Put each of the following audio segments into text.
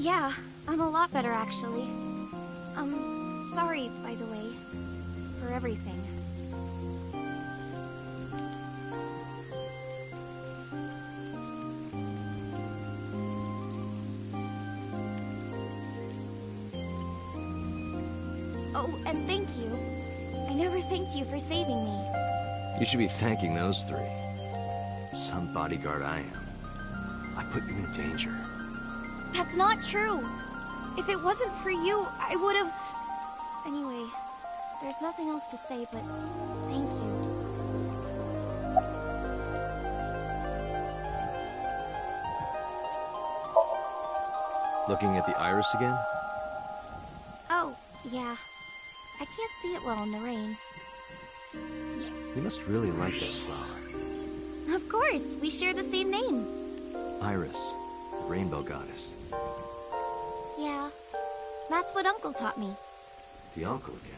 Yeah, I'm a lot better actually. Sorry, by the way, for everything. Oh, and thank you. I never thanked you for saving me. You should be thanking those three. Some bodyguard I am. I put you in danger. That's not true. If it wasn't for you, I would've... Anyway, there's nothing else to say, but thank you. Looking at the iris again? Oh, yeah. I can't see it well in the rain. You must really like that flower. Of course, we share the same name. Iris, the rainbow goddess. Yeah, that's what Uncle taught me. The uncle again.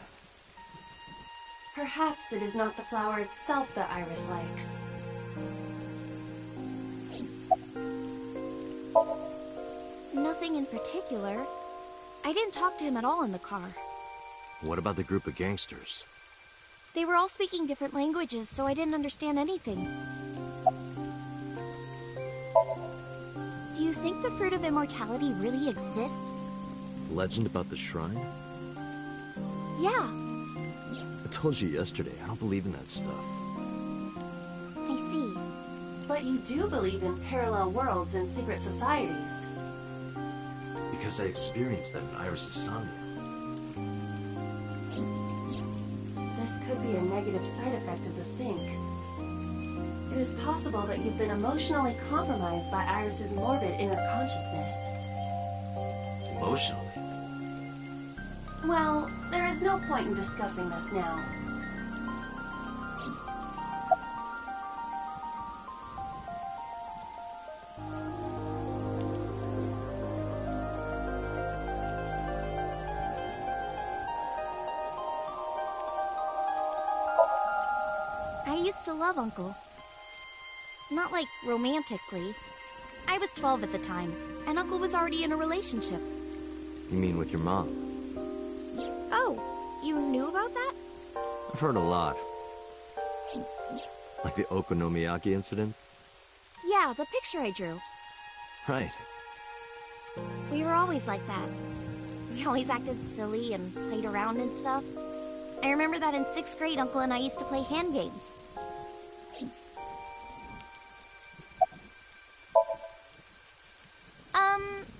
Perhaps it is not the flower itself that Iris likes. Nothing in particular. I didn't talk to him at all in the car. What about the group of gangsters? They were all speaking different languages, so I didn't understand anything. Do you think the Fruit of Immortality really exists? Legend about the shrine? Yeah, I told you yesterday, I don't believe in that stuff. I see. But you do believe in parallel worlds and secret societies. Because I experienced that in Iris' Somnia. This could be a negative side effect of the sync. It is possible that you've been emotionally compromised by Iris's morbid inner consciousness. Emotionally? Well, there is no point in discussing this now. I used to love Uncle. Not like romantically. I was 12 at the time, and Uncle was already in a relationship. You mean with your mom? Oh, you knew about that? I've heard a lot. Like the Okonomiyaki incident? Yeah, the picture I drew. Right. We were always like that. We always acted silly and played around and stuff. I remember that in 6th grade, Uncle and I used to play hand games.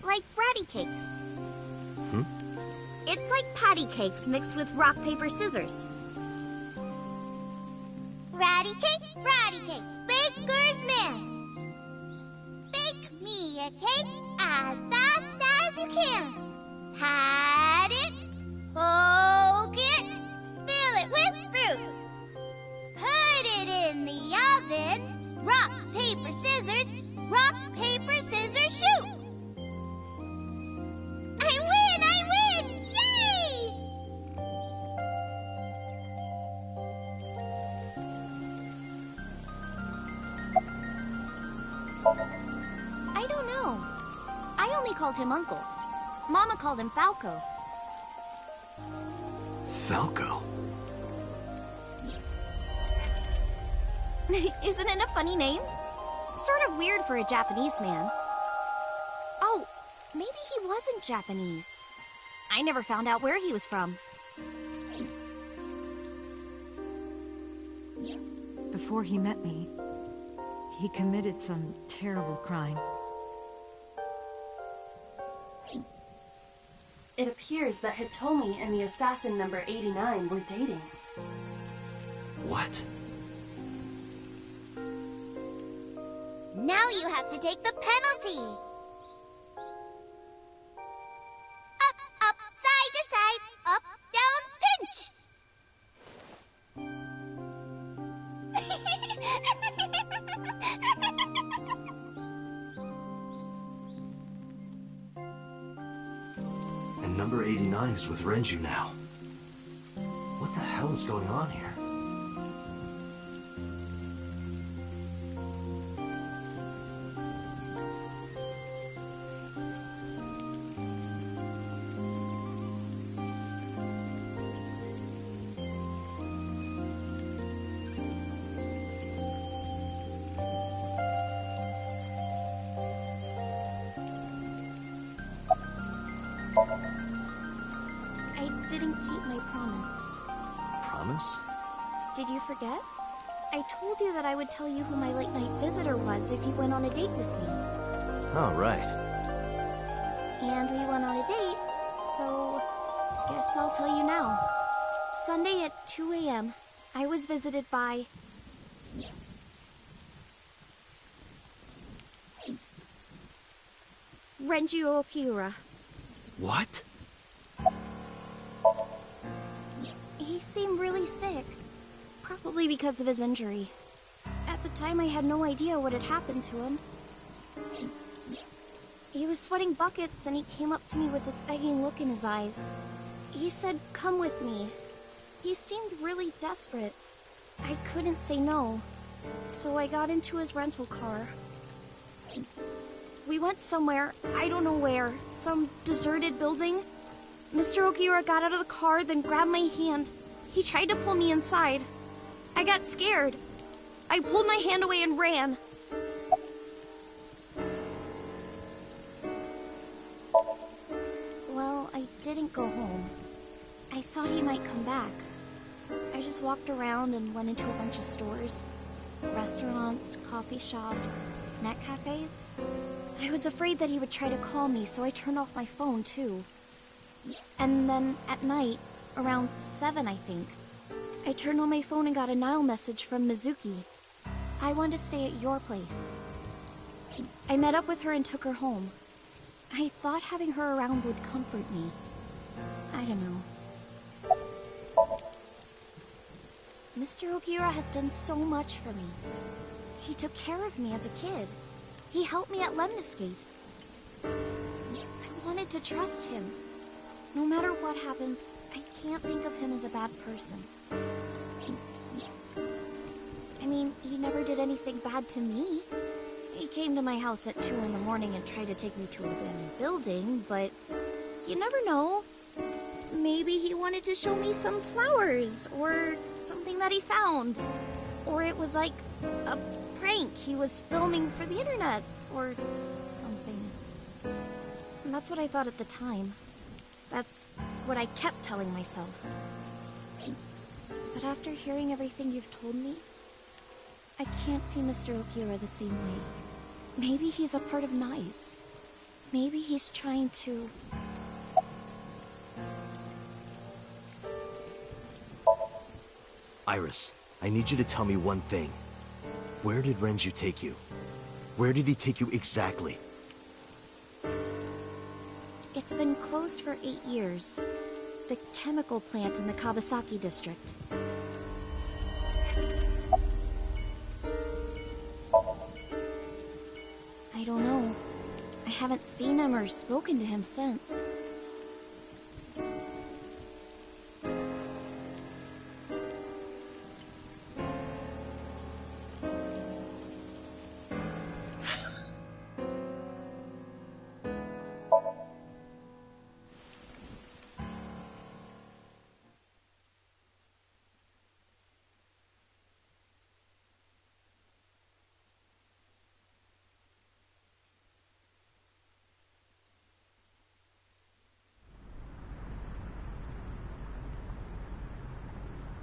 Like bratty cakes. Hmm? It's like patty cakes mixed with rock, paper, scissors. Ratty cake, baker's man. Bake me a cake as fast as you can. Pat it, poke it, fill it with fruit. Put it in the oven. Rock, paper, scissors, shoot. I win! Yay! I don't know. I only called him Uncle. Mama called him Falco. Falco? Isn't it a funny name? Sort of weird for a Japanese man. Oh, maybe he wasn't Japanese. I never found out where he was from. Before he met me, he committed some terrible crime. It appears that Hitomi and the assassin number 89 were dating. What? Now you have to take the penalty. Up, up, side to side, up, down, pinch. And number 89 is with Renju now. What the hell is going on here? didn't keep my promise. Promise? Did you forget? I told you that I would tell you who my late-night visitor was if you went on a date with me. Oh, right. And we went on a date, so guess I'll tell you now. Sunday at 2 a.m., I was visited by... Renju Okiura. What? He seemed really sick. Probably because of his injury. At the time, I had no idea what had happened to him. He was sweating buckets, and he came up to me with this begging look in his eyes. He said, "Come with me." He seemed really desperate. I couldn't say no, so I got into his rental car. We went somewhere, I don't know where, some deserted building. Mr. Okiura got out of the car, then grabbed my hand. He tried to pull me inside. I got scared. I pulled my hand away and ran. Well, I didn't go home. I thought he might come back. I just walked around and went into a bunch of stores. Restaurants, coffee shops, net cafes. I was afraid that he would try to call me, so I turned off my phone, too. And then, at night, around 7, I think, I turned on my phone and got a Nile message from Mizuki. I wanted to stay at your place. I met up with her and took her home. I thought having her around would comfort me. I don't know. Mr. Okiura has done so much for me. He took care of me as a kid. He helped me at Lemniscate. I wanted to trust him. No matter what happens, I can't think of him as a bad person. I mean, he never did anything bad to me. He came to my house at 2 in the morning and tried to take me to an abandoned building, but you never know. Maybe he wanted to show me some flowers, or something that he found. Or it was like a prank he was filming for the internet, or something. And that's what I thought at the time. That's what I kept telling myself. But after hearing everything you've told me, I can't see Mr. Okiura the same way. Maybe he's a part of NICE. Maybe he's trying to... Iris, I need you to tell me one thing. Where did Renju take you? Where did he take you exactly? It's been closed for 8 years. The chemical plant in the Kawasaki district. I don't know. I haven't seen him or spoken to him since.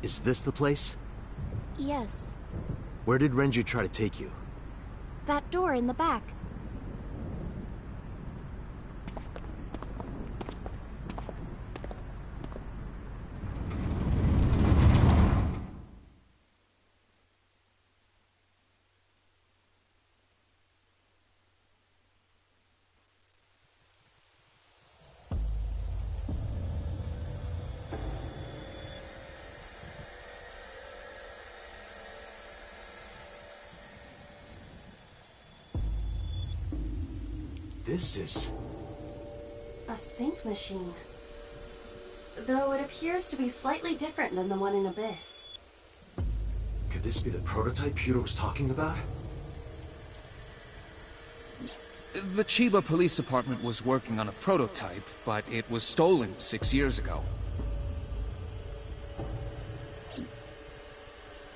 Is this the place? Yes. Where did Renju try to take you? That door in the back. This is... a sync machine. Though it appears to be slightly different than the one in Abyss. Could this be the prototype Peter was talking about? The Chiba Police Department was working on a prototype, but it was stolen 6 years ago.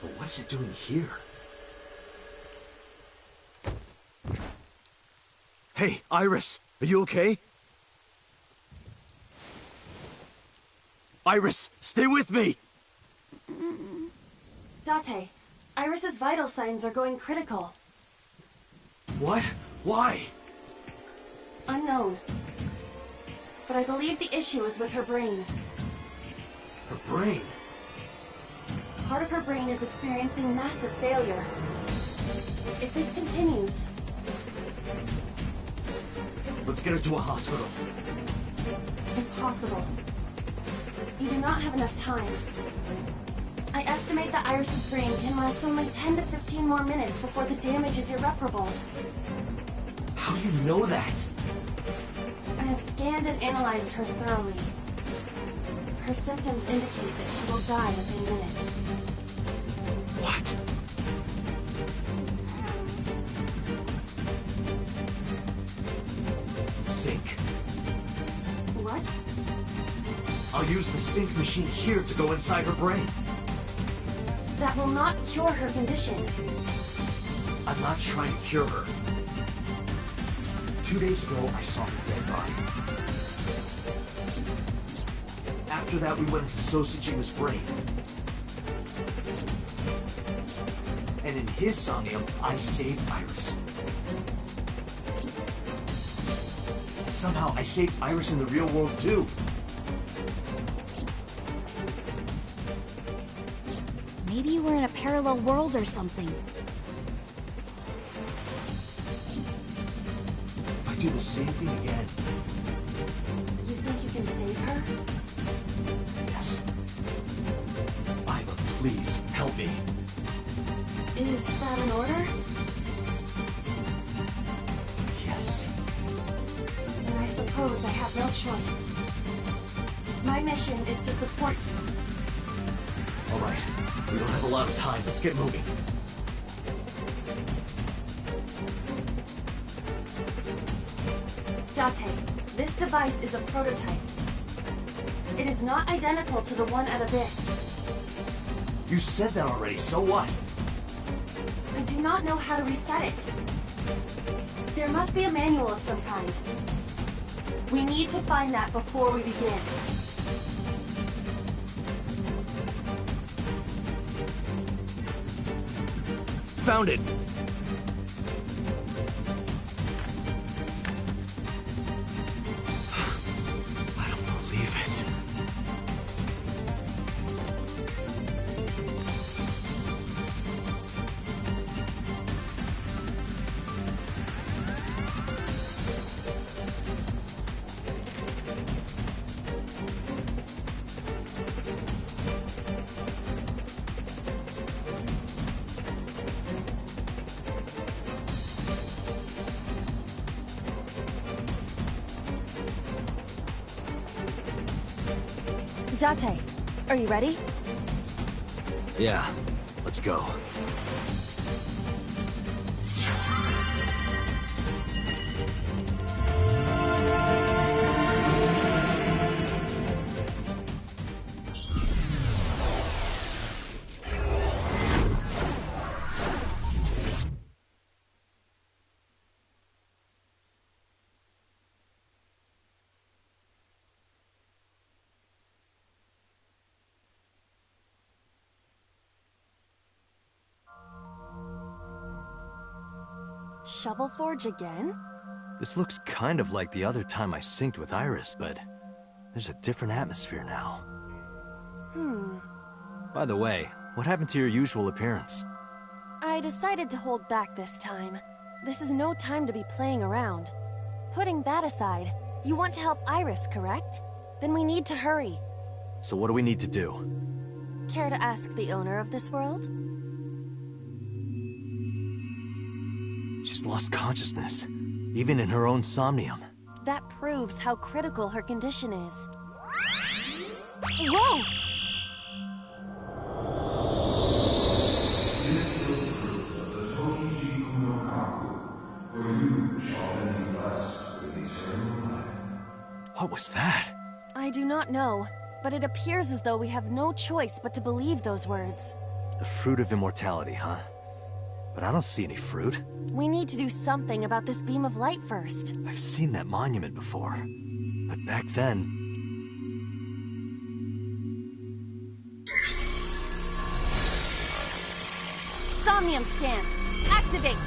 But what is it doing here? Hey, Iris! Are you okay? Iris, stay with me! Date, Iris's vital signs are going critical. What? Why? Unknown. But I believe the issue is with her brain. Her brain? Part of her brain is experiencing massive failure. If this continues... Let's get her to a hospital. Impossible. You do not have enough time. I estimate that Iris's brain can last only 10 to 15 more minutes before the damage is irreparable. How do you know that? I have scanned and analyzed her thoroughly. Her symptoms indicate that she will die within minutes. What? Sync. What? I'll use the sync machine here to go inside her brain. That will not cure her condition. I'm not trying to cure her. 2 days ago, I saw her dead body. After that, we went into Sosajima's brain. And in his somnium, I saved Iris. Somehow, I saved Iris in the real world, too. Maybe you were in a parallel world or something. If I do the same thing again... You think you can save her? Yes. Aiba, please, help me. Is that an order? Yes. Then I suppose I have no choice. My mission is to support you. All right. We don't have a lot of time. Let's get moving. Date, this device is a prototype. It is not identical to the one at Abyss. You said that already, so what? I do not know how to reset it. There must be a manual of some kind. We need to find that before we begin. Found it! I don't believe it. Date, are you ready? Yeah, let's go. Shovel Forge again? This looks kind of like the other time I synced with Iris, but there's a different atmosphere now. By the way, what happened to your usual appearance? I decided to hold back this time. This is no time to be playing around. Putting that aside, you want to help Iris, correct? Then we need to hurry. So what do we need to do? Care to ask the owner of this world? She's lost consciousness, even in her own somnium. That proves how critical her condition is. Whoa! What was that? I do not know, but it appears as though we have no choice but to believe those words. The fruit of immortality, huh? But I don't see any fruit. We need to do something about this beam of light first. I've seen that monument before. But back then... Somnium scan. Activate!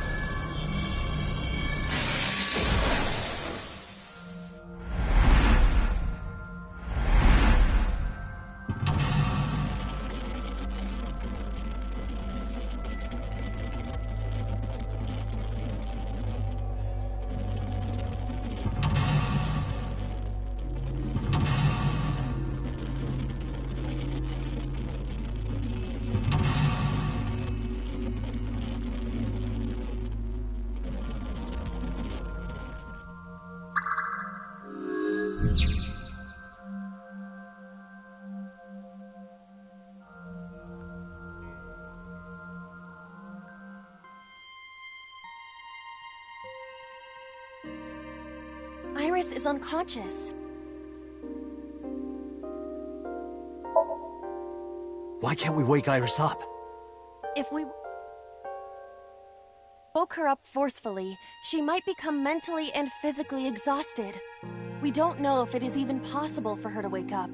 Iris is unconscious. Why can't we wake Iris up? If we woke her up forcefully, she might become mentally and physically exhausted. We don't know if it is even possible for her to wake up.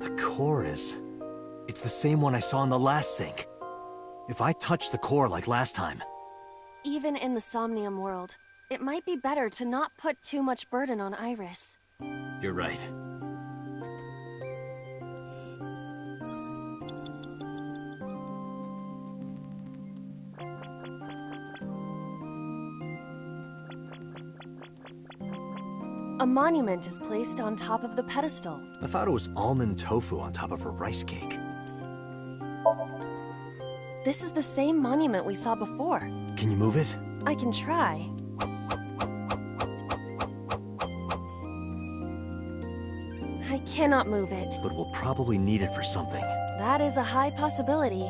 The core is... It's the same one I saw in the last sink. If I touch the core like last time... Even in the Somnium world, it might be better to not put too much burden on Iris. You're right. A monument is placed on top of the pedestal. I thought it was almond tofu on top of a rice cake. This is the same monument we saw before. Can you move it? I can try. I cannot move it. But we'll probably need it for something. That is a high possibility.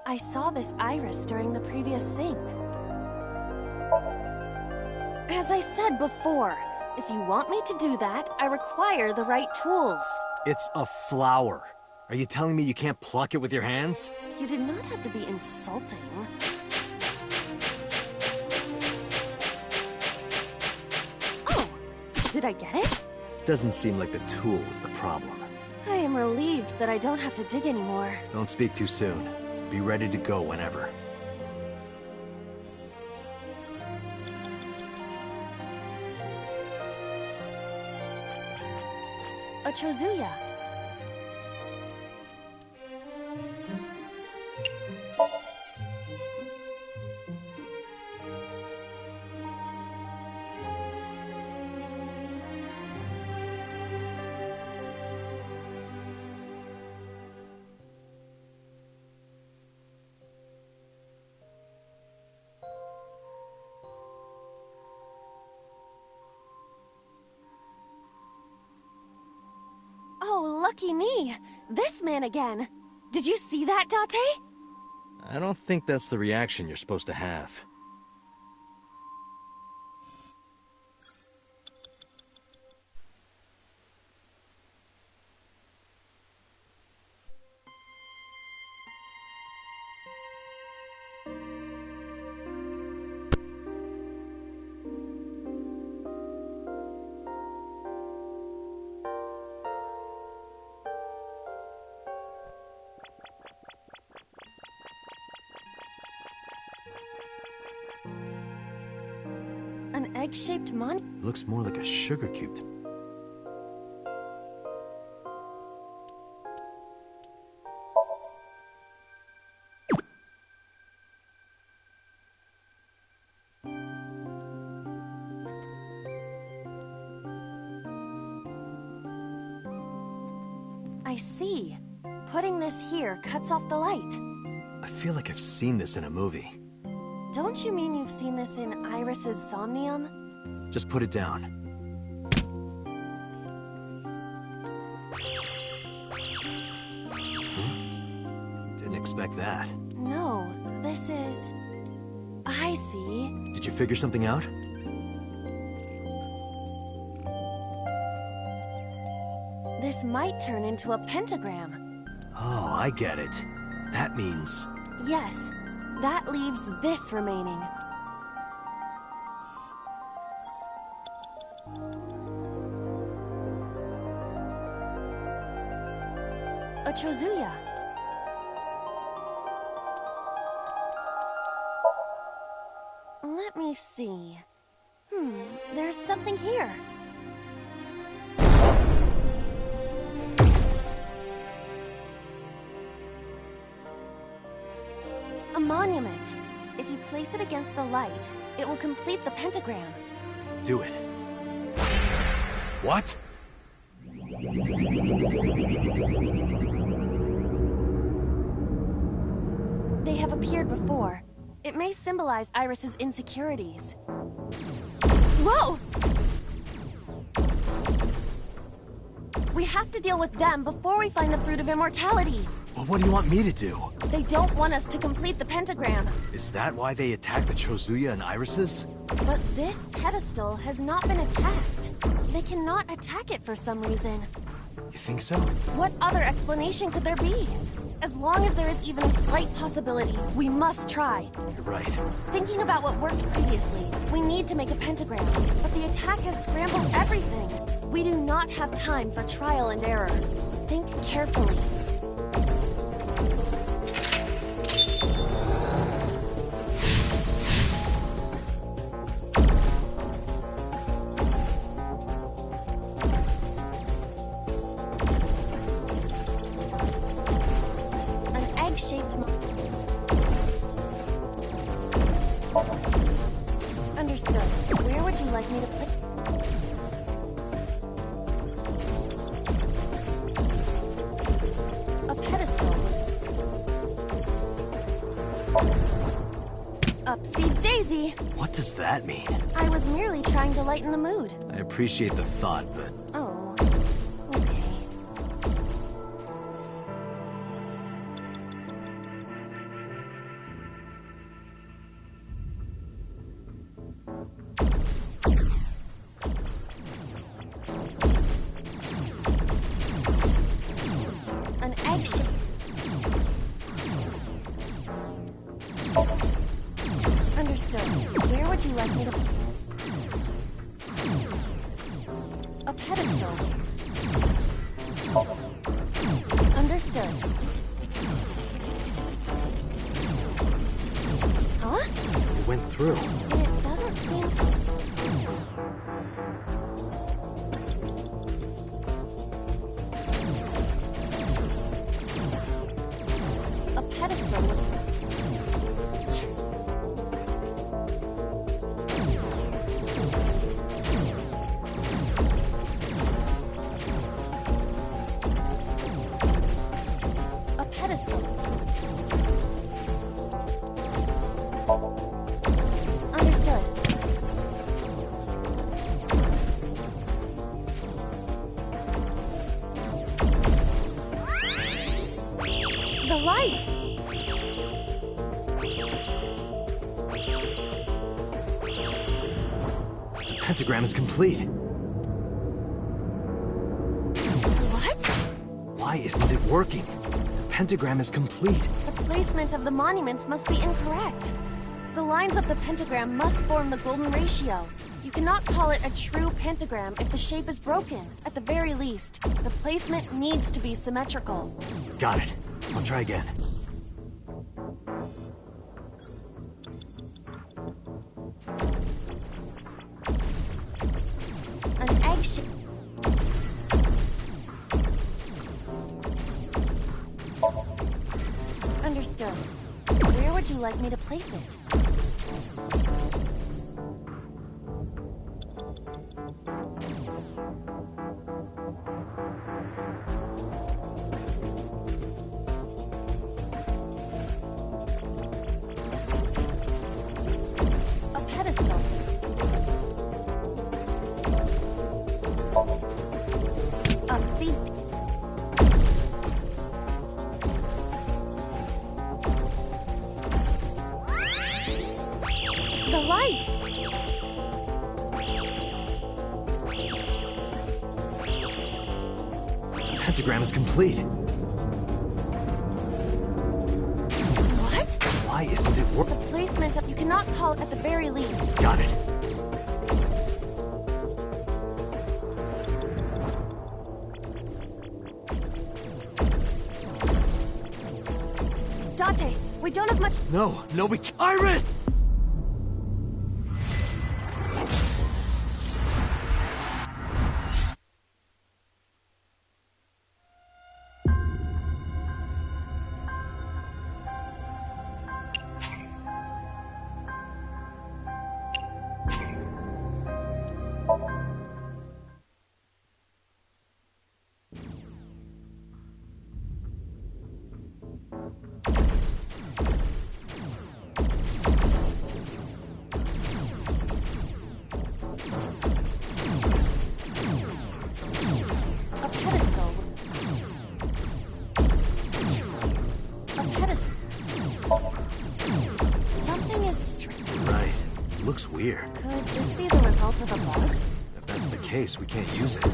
I saw this iris during the previous sync. As I said before, if you want me to do that, I require the right tools. It's a flower. Are you telling me you can't pluck it with your hands? You did not have to be insulting. Oh! Did I get it? Doesn't seem like the tool is the problem. I am relieved that I don't have to dig anymore. Don't speak too soon. Be ready to go whenever. A Chozuya. Oh, lucky me! This man again! Did you see that, Date? I don't think that's the reaction you're supposed to have. An egg-shaped mon- Looks more like a sugar cube. I see. Putting this here cuts off the light. I feel like I've seen this in a movie. Don't you mean you've seen this in Iris's Somnium? Just put it down. Didn't expect that. No, this is... I see. Did you figure something out? This might turn into a pentagram. Oh, I get it. That means... Yes, that leaves this remaining. Chozuya. Let me see. There's something here. A monument. If you place it against the light, it will complete the pentagram. Do it. What? They have appeared before. It may symbolize Iris's insecurities. Whoa! We have to deal with them before we find the Fruit of Immortality. Well, what do you want me to do? They don't want us to complete the pentagram. Is that why they attacked the Chozuya and Irises? But this pedestal has not been attacked. They cannot attack it for some reason. You think so? What other explanation could there be? As long as there is even a slight possibility, we must try. You're right. Thinking about what worked previously, we need to make a pentagram, but the attack has scrambled everything. We do not have time for trial and error. Think carefully. Understood. Where would you like me to put... A pedestal. Upsy daisy! What does that mean? I was merely trying to lighten the mood. I appreciate the thought, but... Oh, okay. An egg shape. Understood. Where would you like me to... A pedestal. Understood. Huh? It went through. It doesn't seem... A pedestal with... A pedestal. Understood. The light! The pentagram is complete. What? Why isn't it working? The pentagram is complete. The placement of the monuments must be incorrect. The lines of the pentagram must form the golden ratio. You cannot call it a true pentagram if the shape is broken. At the very least, the placement needs to be symmetrical. Got it. I'll try again. An egg shape. Understood. Where would you like me to place it? A pedestal. Upsy. The light! The pentagram is complete. What? Why isn't it The working? placement of... You cannot call it at the very least. Got it. We don't have much... No, we can't. Iris! Looks weird. Could this be the result of a bug? If that's the case, we can't use it.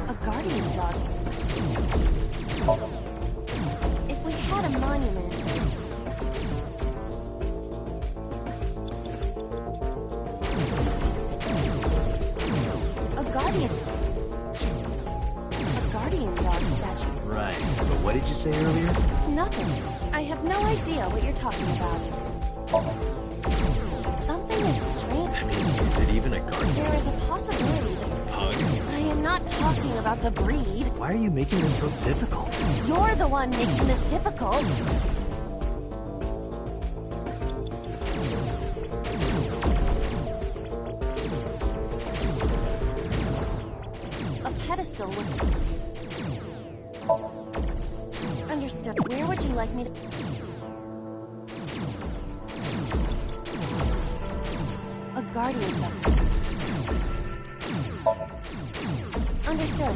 A guardian dog. If we had a monument... A guardian dog statue. Right. But what did you say earlier? Nothing. I have no idea what you're talking about. Something is strange. I mean, is it even a guardian? There is a possibility that... Pug? I am not talking about the breed. Why are you making this so difficult? You're the one making this difficult. A pedestal with... Understood. Where would you like me to... A guardian dog. Understood.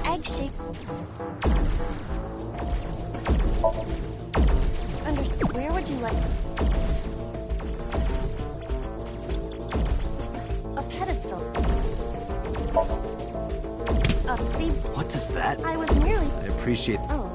Egg-shaped... Understood. Where would you like... A pedestal. See... What does that... I was merely... I appreciate... Oh.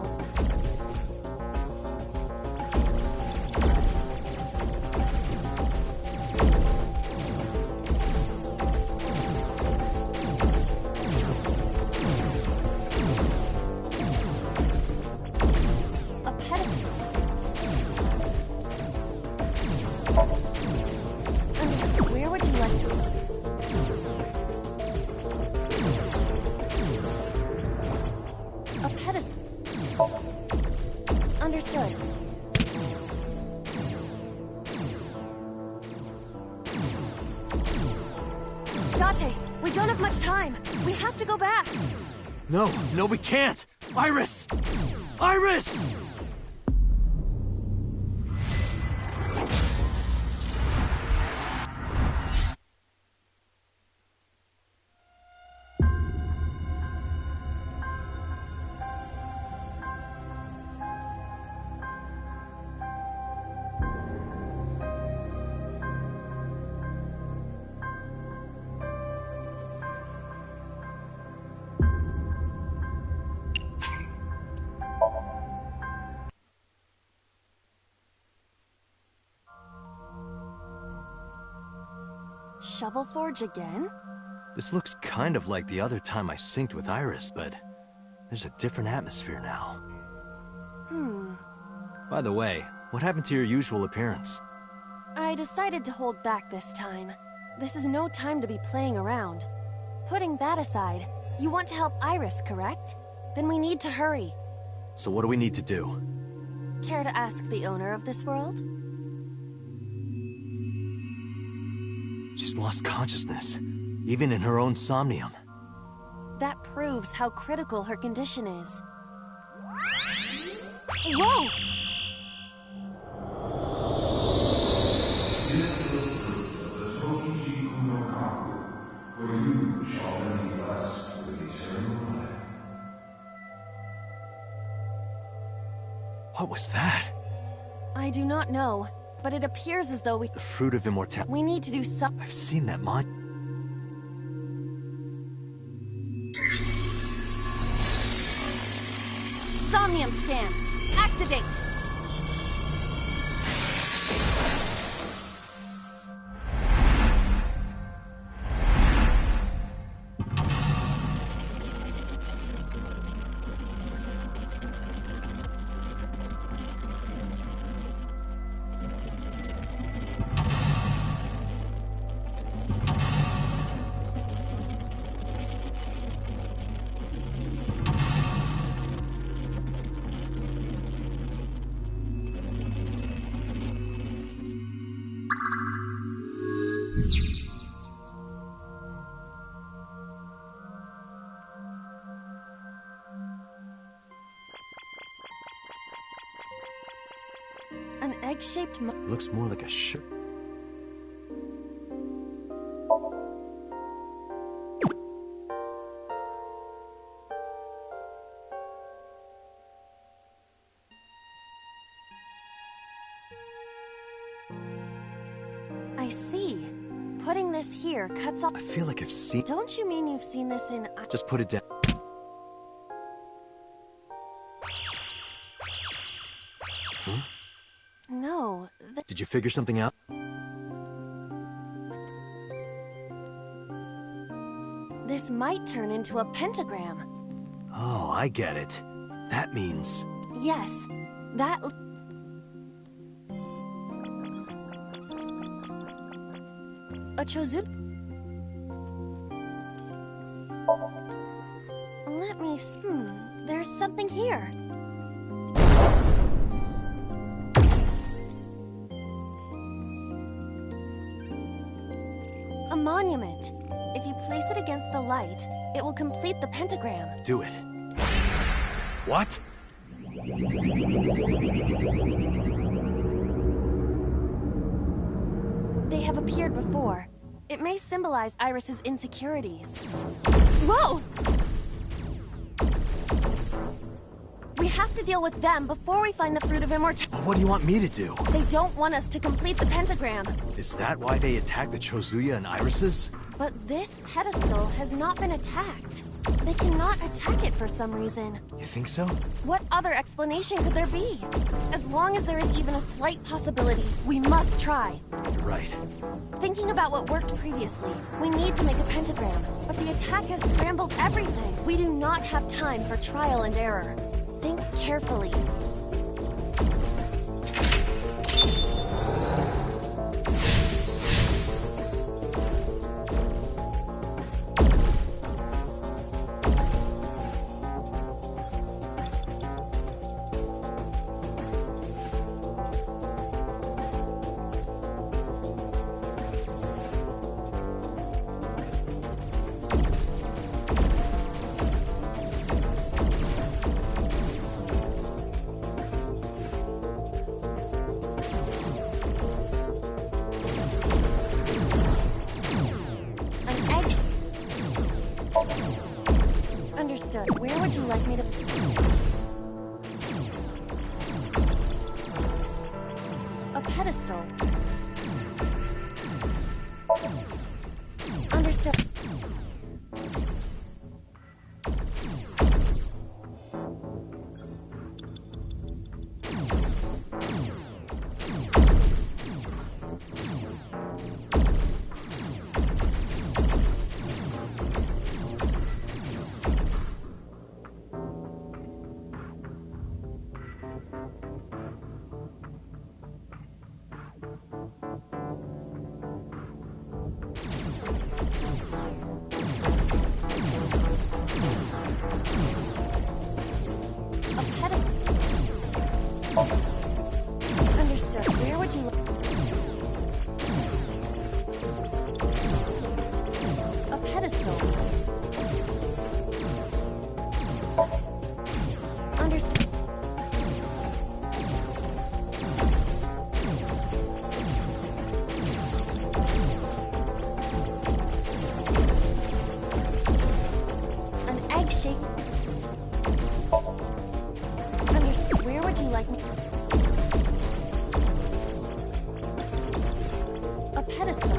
Understood. Date, we don't have much time. We have to go back. No, we can't! Iris! Iris! Shovel Forge again? This looks kind of like the other time I synced with Iris, but there's a different atmosphere now. By the way, what happened to your usual appearance? I decided to hold back this time. This is no time to be playing around. Putting that aside, you want to help Iris, correct? Then we need to hurry. So what do we need to do? Care to ask the owner of this world? She's lost consciousness, even in her own somnium. That proves how critical her condition is. Whoa! What was that? I do not know, but it appears as though The fruit of immortality. we need to do something. I've seen that mon. Somnium scan. Activate. An egg-shaped Looks more like a shirt. I see. Putting this here cuts off. I feel like I've seen. Don't you mean you've seen this in... Just put it down. No, Did you figure something out? this might turn into a pentagram. Oh, I get it. That means. Yes, that... A Chozu... Let me... there's something here. A monument. If you place it against the light, it will complete the pentagram. Do it. What? They have appeared before. It may symbolize Iris's insecurities. Whoa! We have to deal with them before we find the fruit of immortality. But what do you want me to do? They don't want us to complete the pentagram. Is that why they attacked the Chozuya and Irises? But this pedestal has not been attacked. They cannot attack it for some reason. You think so? What other explanation could there be? As long as there is even a slight possibility, we must try. You're right. Thinking about what worked previously, we need to make a pentagram, but the attack has scrambled everything. We do not have time for trial and error. Think carefully. Understood. Where would you like me to... A pedestal. Understood. Where would you like me? A pedestal.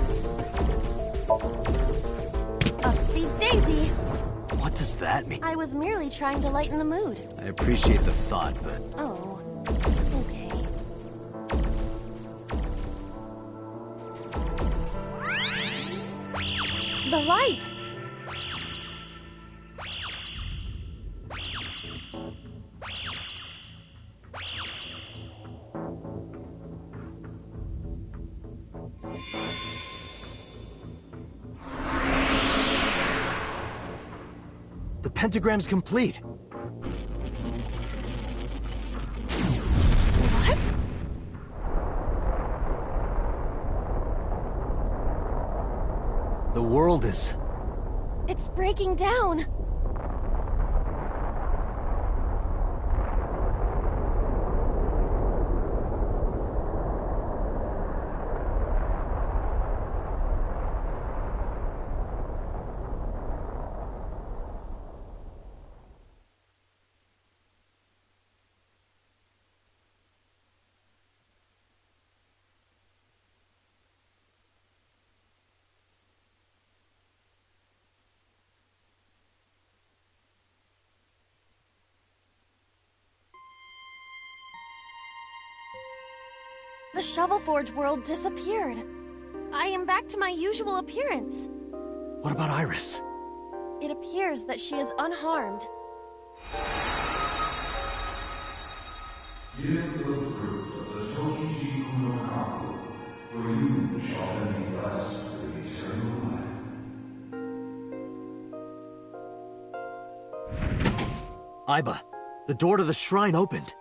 Upsy daisy! What does that mean? I was merely trying to lighten the mood. I appreciate the thought, but... Oh, okay. The light! The pentagram's complete. What? The world is... It's breaking down! The Shovelforge world disappeared. I am back to my usual appearance. What about Iris? It appears that she is unharmed. Give the fruit of the Tokiji Kuno Kaku, for you shall then be blessed with eternal life. Aiba, the door to the shrine opened.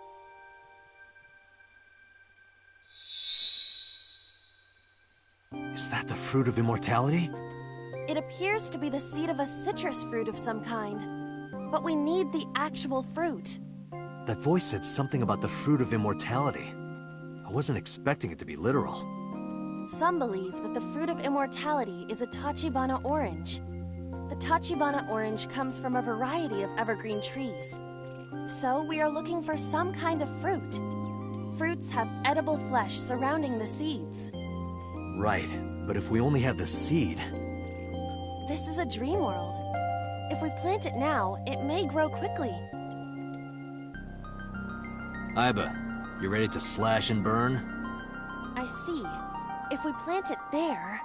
Is that the fruit of immortality? It appears to be the seed of a citrus fruit of some kind. But we need the actual fruit. That voice said something about the fruit of immortality. I wasn't expecting it to be literal. Some believe that the fruit of immortality is a Tachibana orange. The Tachibana orange comes from a variety of evergreen trees. So we are looking for some kind of fruit. Fruits have edible flesh surrounding the seeds. Right, but if we only have the seed... This is a dream world. If we plant it now, it may grow quickly. Aiba, you ready to slash and burn? I see. If we plant it there...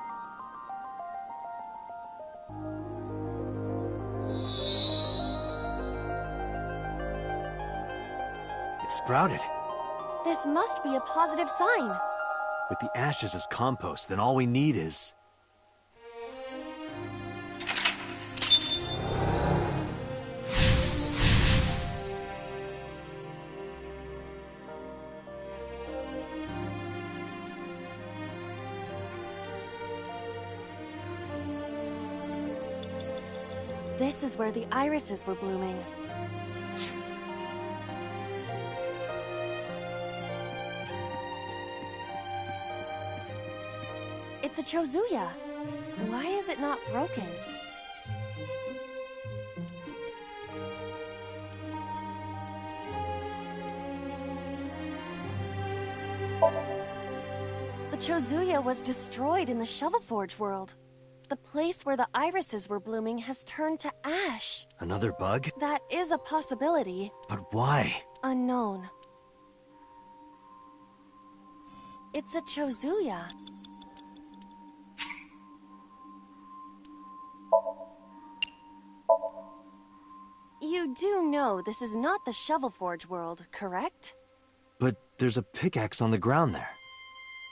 It sprouted. This must be a positive sign. With the ashes as compost, then all we need is... This is where the irises were blooming. It's a Chozuya. Why is it not broken? The Chozuya was destroyed in the Shovelforge world. The place where the irises were blooming has turned to ash. Another bug? That is a possibility. But why? Unknown. It's a Chozuya. You do know this is not the Shovelforge world, correct? But there's a pickaxe on the ground there.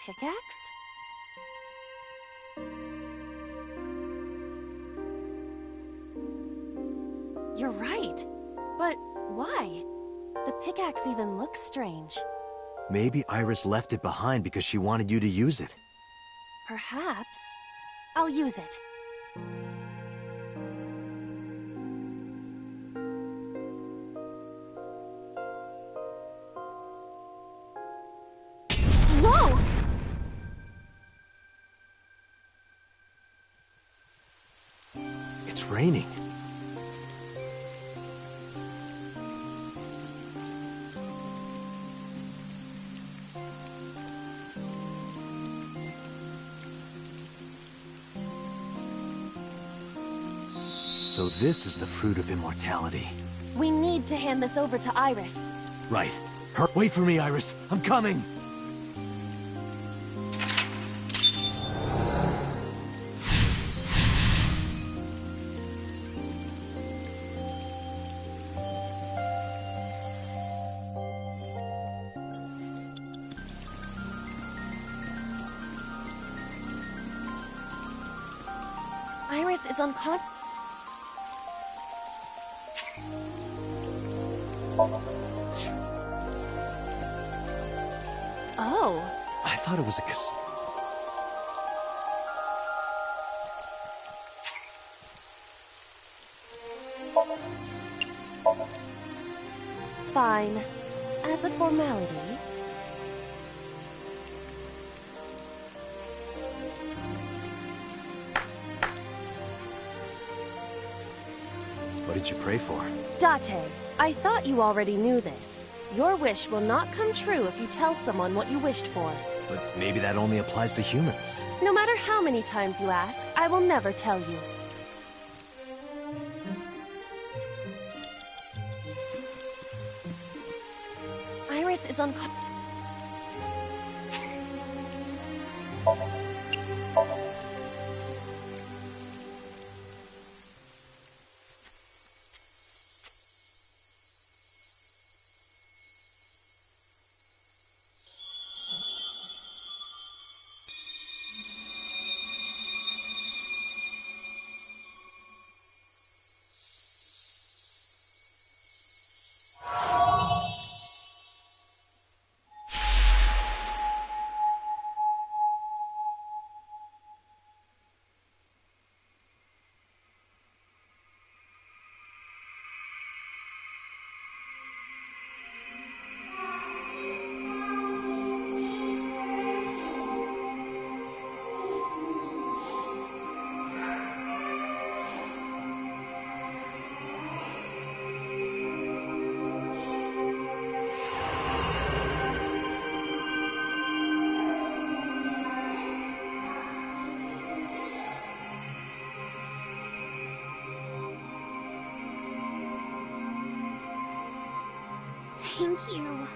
Pickaxe? You're right. But why? The pickaxe even looks strange. Maybe Iris left it behind because she wanted you to use it. Perhaps. I'll use it. Whoa! It's raining. So this is the fruit of immortality. We need to hand this over to Iris. Right. Wait for me, Iris. I'm coming! Iris is unconscious. Oh. I thought it was a Fine. As a formality. What did you pray for? Date, I thought you already knew this. Your wish will not come true if you tell someone what you wished for. But maybe that only applies to humans. No matter how many times you ask, I will never tell you. Iris is unconscious. Thank you.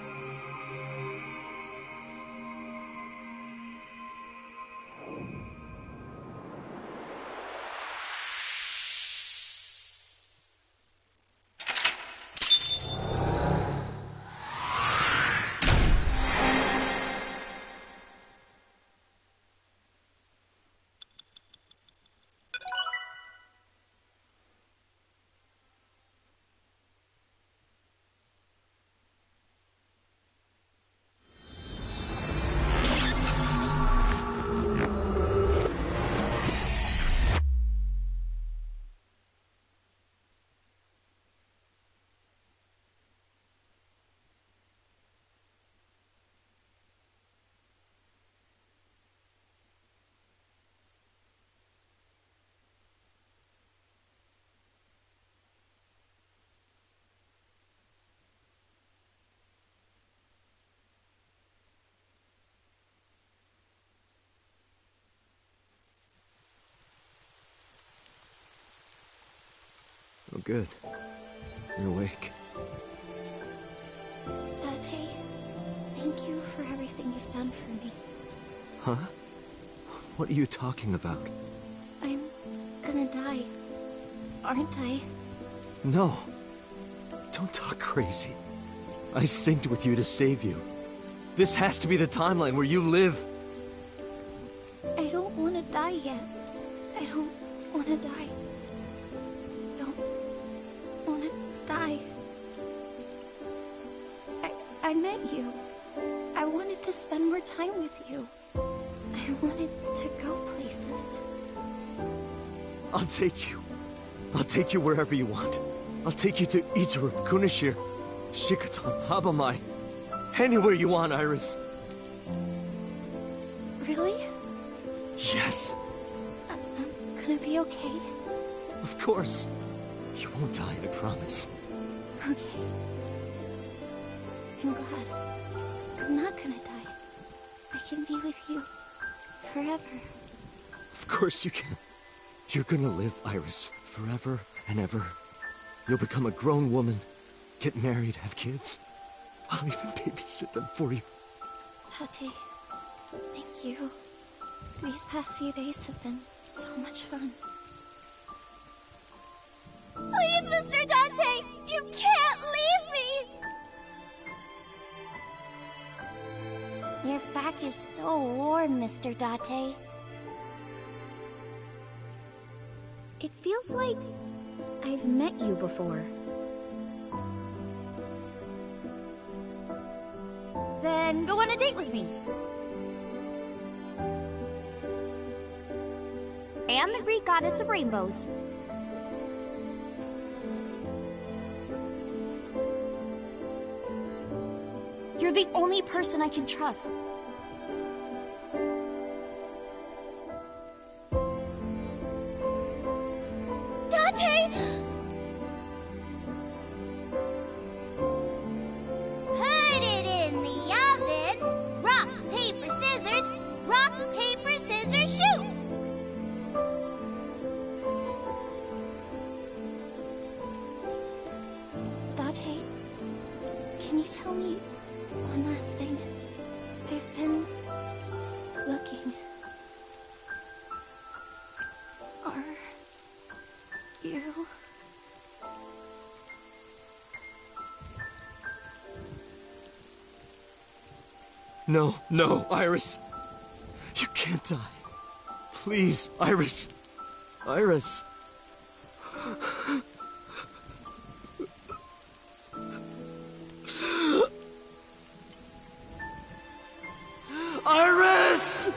Oh, good. You're awake. Date, thank you for everything you've done for me. Huh? What are you talking about? I'm gonna die, aren't I? No. Don't talk crazy. I synced with you to save you. This has to be the timeline where you live. I don't want to die yet. I don't want to die. Don't want to die. I met you. I wanted to spend more time with you. I wanted to go places. I'll take you. I'll take you wherever you want. I'll take you to Ichiran, Kunashir, Shikotan, Habamai. Anywhere you want, Iris. Really? Yes. I'm gonna be okay. Of course. You won't die, I promise. Okay. I'm glad. I'm not gonna die. I can be with you forever. Of course you can. You're gonna live, Iris, forever and ever, you'll become a grown woman, get married, have kids. I'll even babysit them for you. Tate, thank you. These past few days have been so much fun. Please, Mr. Dante! You can't leave me! Your back is so warm, Mr. Date. It feels like I've met you before. Then go on a date with me. And the Greek goddess of rainbows. You're the only person I can trust. Dante! Put it in the oven. Rock, paper, scissors. Rock, paper, scissors, shoot! Date, can you tell me one last thing? I've been looking. Are you... No, no, Iris. You can't die. Please, Iris. Iris. Iris!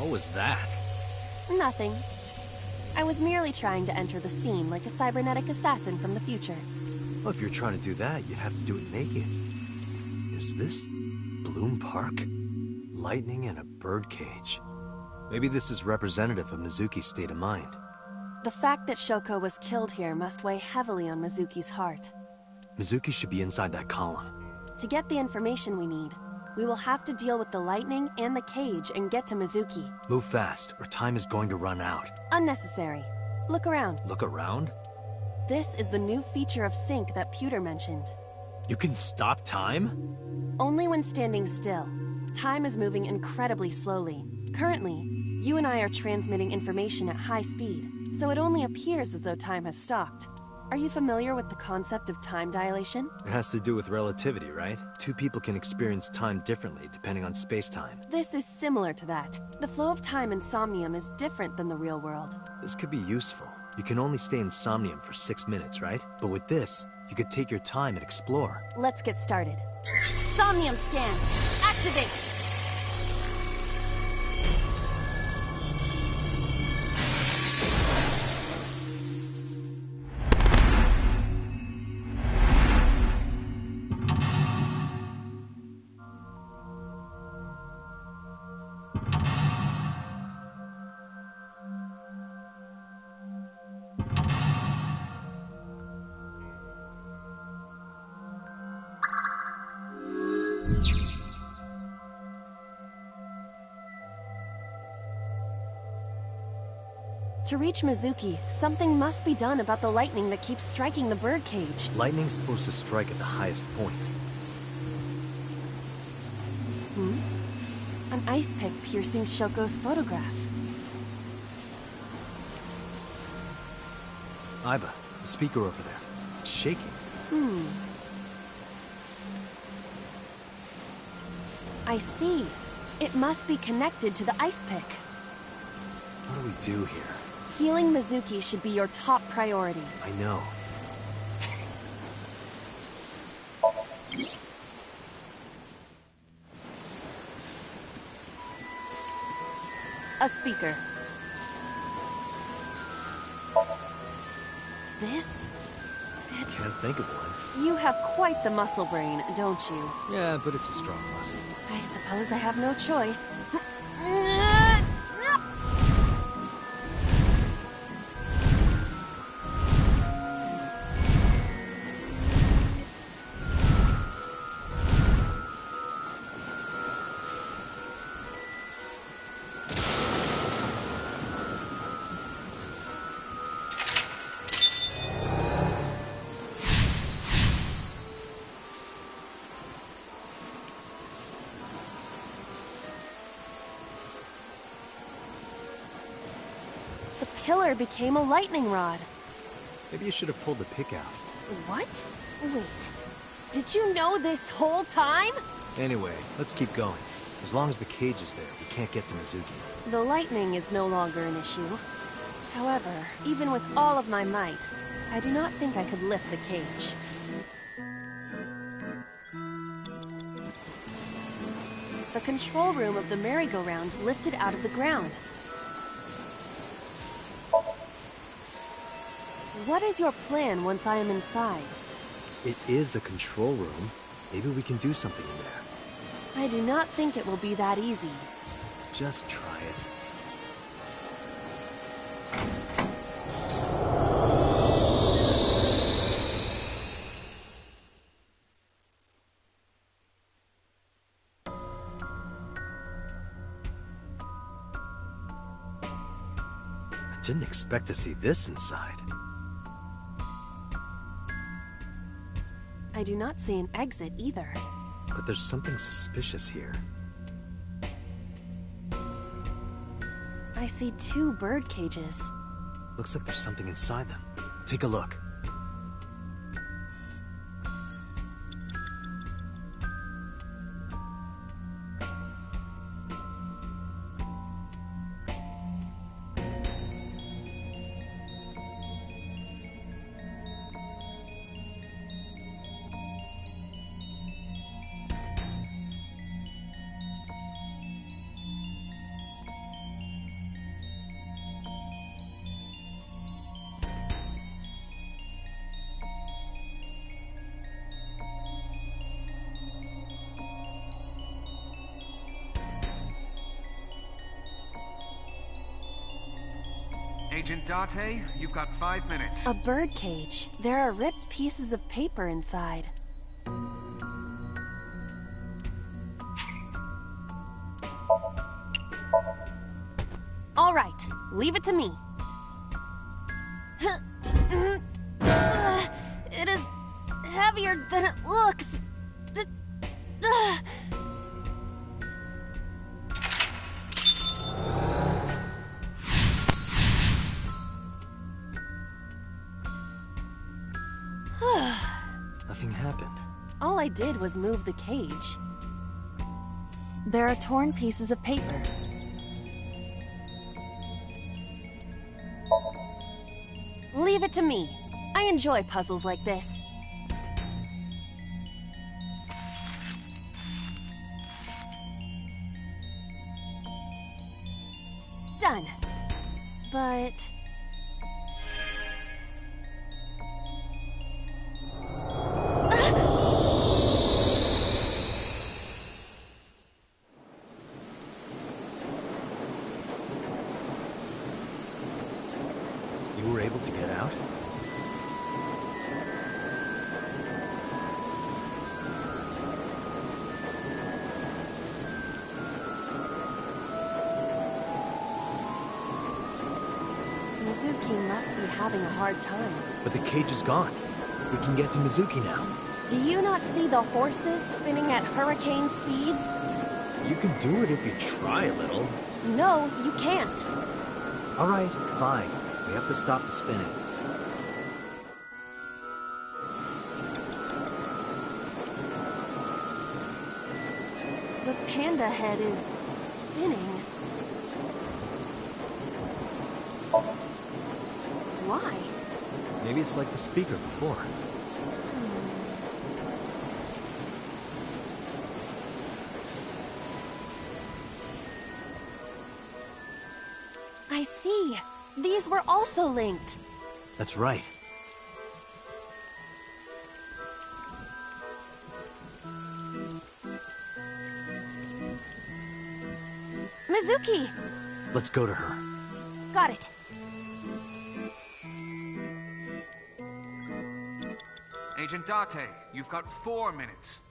What was that? Nothing. I was merely trying to enter the scene like a cybernetic assassin from the future. Well, if you're trying to do that, you'd have to do it naked. Is this Bloom Park? Lightning in a birdcage. Maybe this is representative of Mizuki's state of mind. The fact that Shoko was killed here must weigh heavily on Mizuki's heart. Mizuki should be inside that column. To get the information we need, we will have to deal with the lightning and the cage and get to Mizuki. Move fast, or time is going to run out. Unnecessary. Look around. Look around? This is the new feature of Sync that Pewter mentioned. You can stop time? Only when standing still. Time is moving incredibly slowly. Currently, you and I are transmitting information at high speed, so it only appears as though time has stopped. Are you familiar with the concept of time dilation? It has to do with relativity, right? Two people can experience time differently depending on space-time. This is similar to that. The flow of time in Somnium is different than the real world. This could be useful. You can only stay in Somnium for 6 minutes, right? But with this, you could take your time and explore. Let's get started. Somnium scan. Activate! To reach Mizuki, something must be done about the lightning that keeps striking the birdcage. Lightning's supposed to strike at the highest point. An ice pick piercing Shoko's photograph. Aiba, the speaker over there. It's shaking. I see. It must be connected to the ice pick. What do we do here? Healing Mizuki should be your top priority. I know. A speaker. This? Can't think of one. You have quite the muscle brain, don't you? Yeah, but it's a strong muscle. I suppose I have no choice. The pillar became a lightning rod. Maybe you should have pulled the pick out. What? Wait. Did you know this whole time? Anyway, let's keep going. As long as the cage is there, we can't get to Mizuki. The lightning is no longer an issue. However, even with all of my might, I do not think I could lift the cage. The control room of the merry-go-round lifted out of the ground. What is your plan once I am inside? It is a control room. Maybe we can do something in there. I do not think it will be that easy. Just try it. I didn't expect to see this inside. I do not see an exit either. But there's something suspicious here. I see 2 bird cages. Looks like there's something inside them. Take a look. Agent Date, you've got 5 minutes. A bird cage. There are ripped pieces of paper inside. All right, leave it to me. It is heavier than it looks. Nothing happened. All I did was move the cage. There are torn pieces of paper. Leave it to me. I enjoy puzzles like this. Done. But... You were able to get out? Mizuki must be having a hard time. But the cage is gone. We can get to Mizuki now. Do you not see the horses spinning at hurricane speeds? You can do it if you try a little. No, you can't. All right, fine. We have to stop the spinning. The panda head is spinning. Why? Maybe it's like the speaker before. I see. These were also linked. That's right. Mizuki! Let's go to her. Got it. Agent Date, you've got 4 minutes.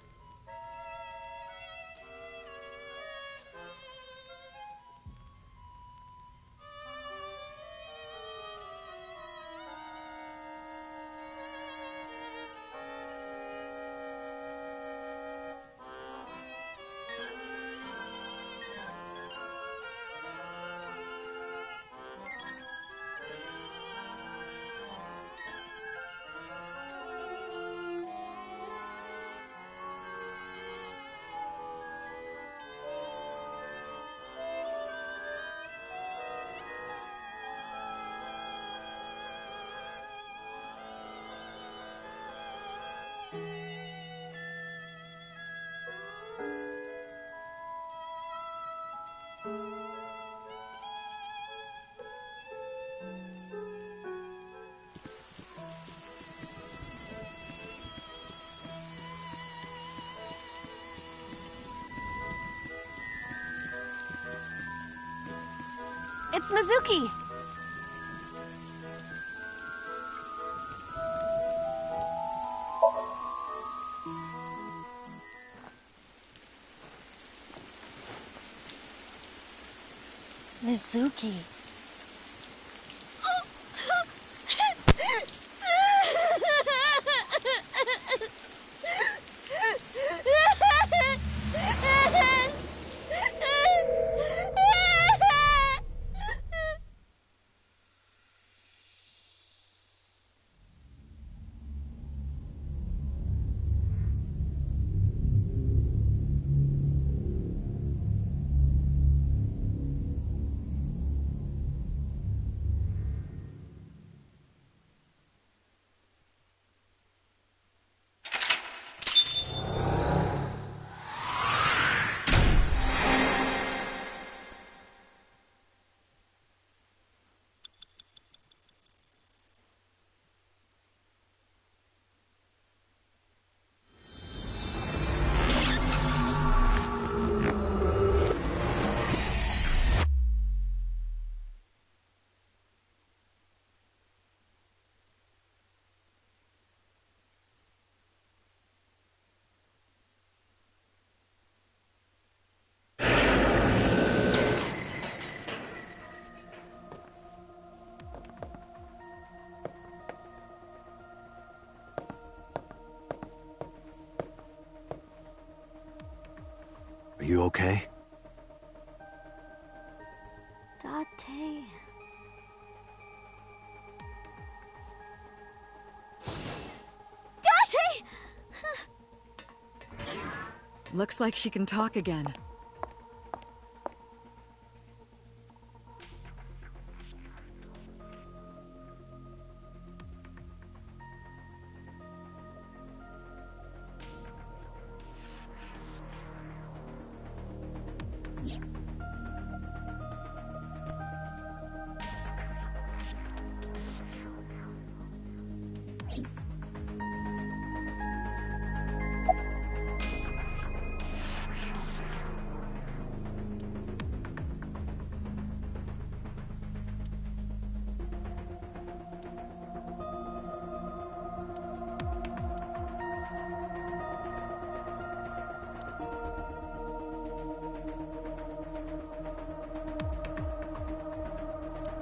It's Mizuki! Mizuki. you okay? Date. Date! Looks like she can talk again.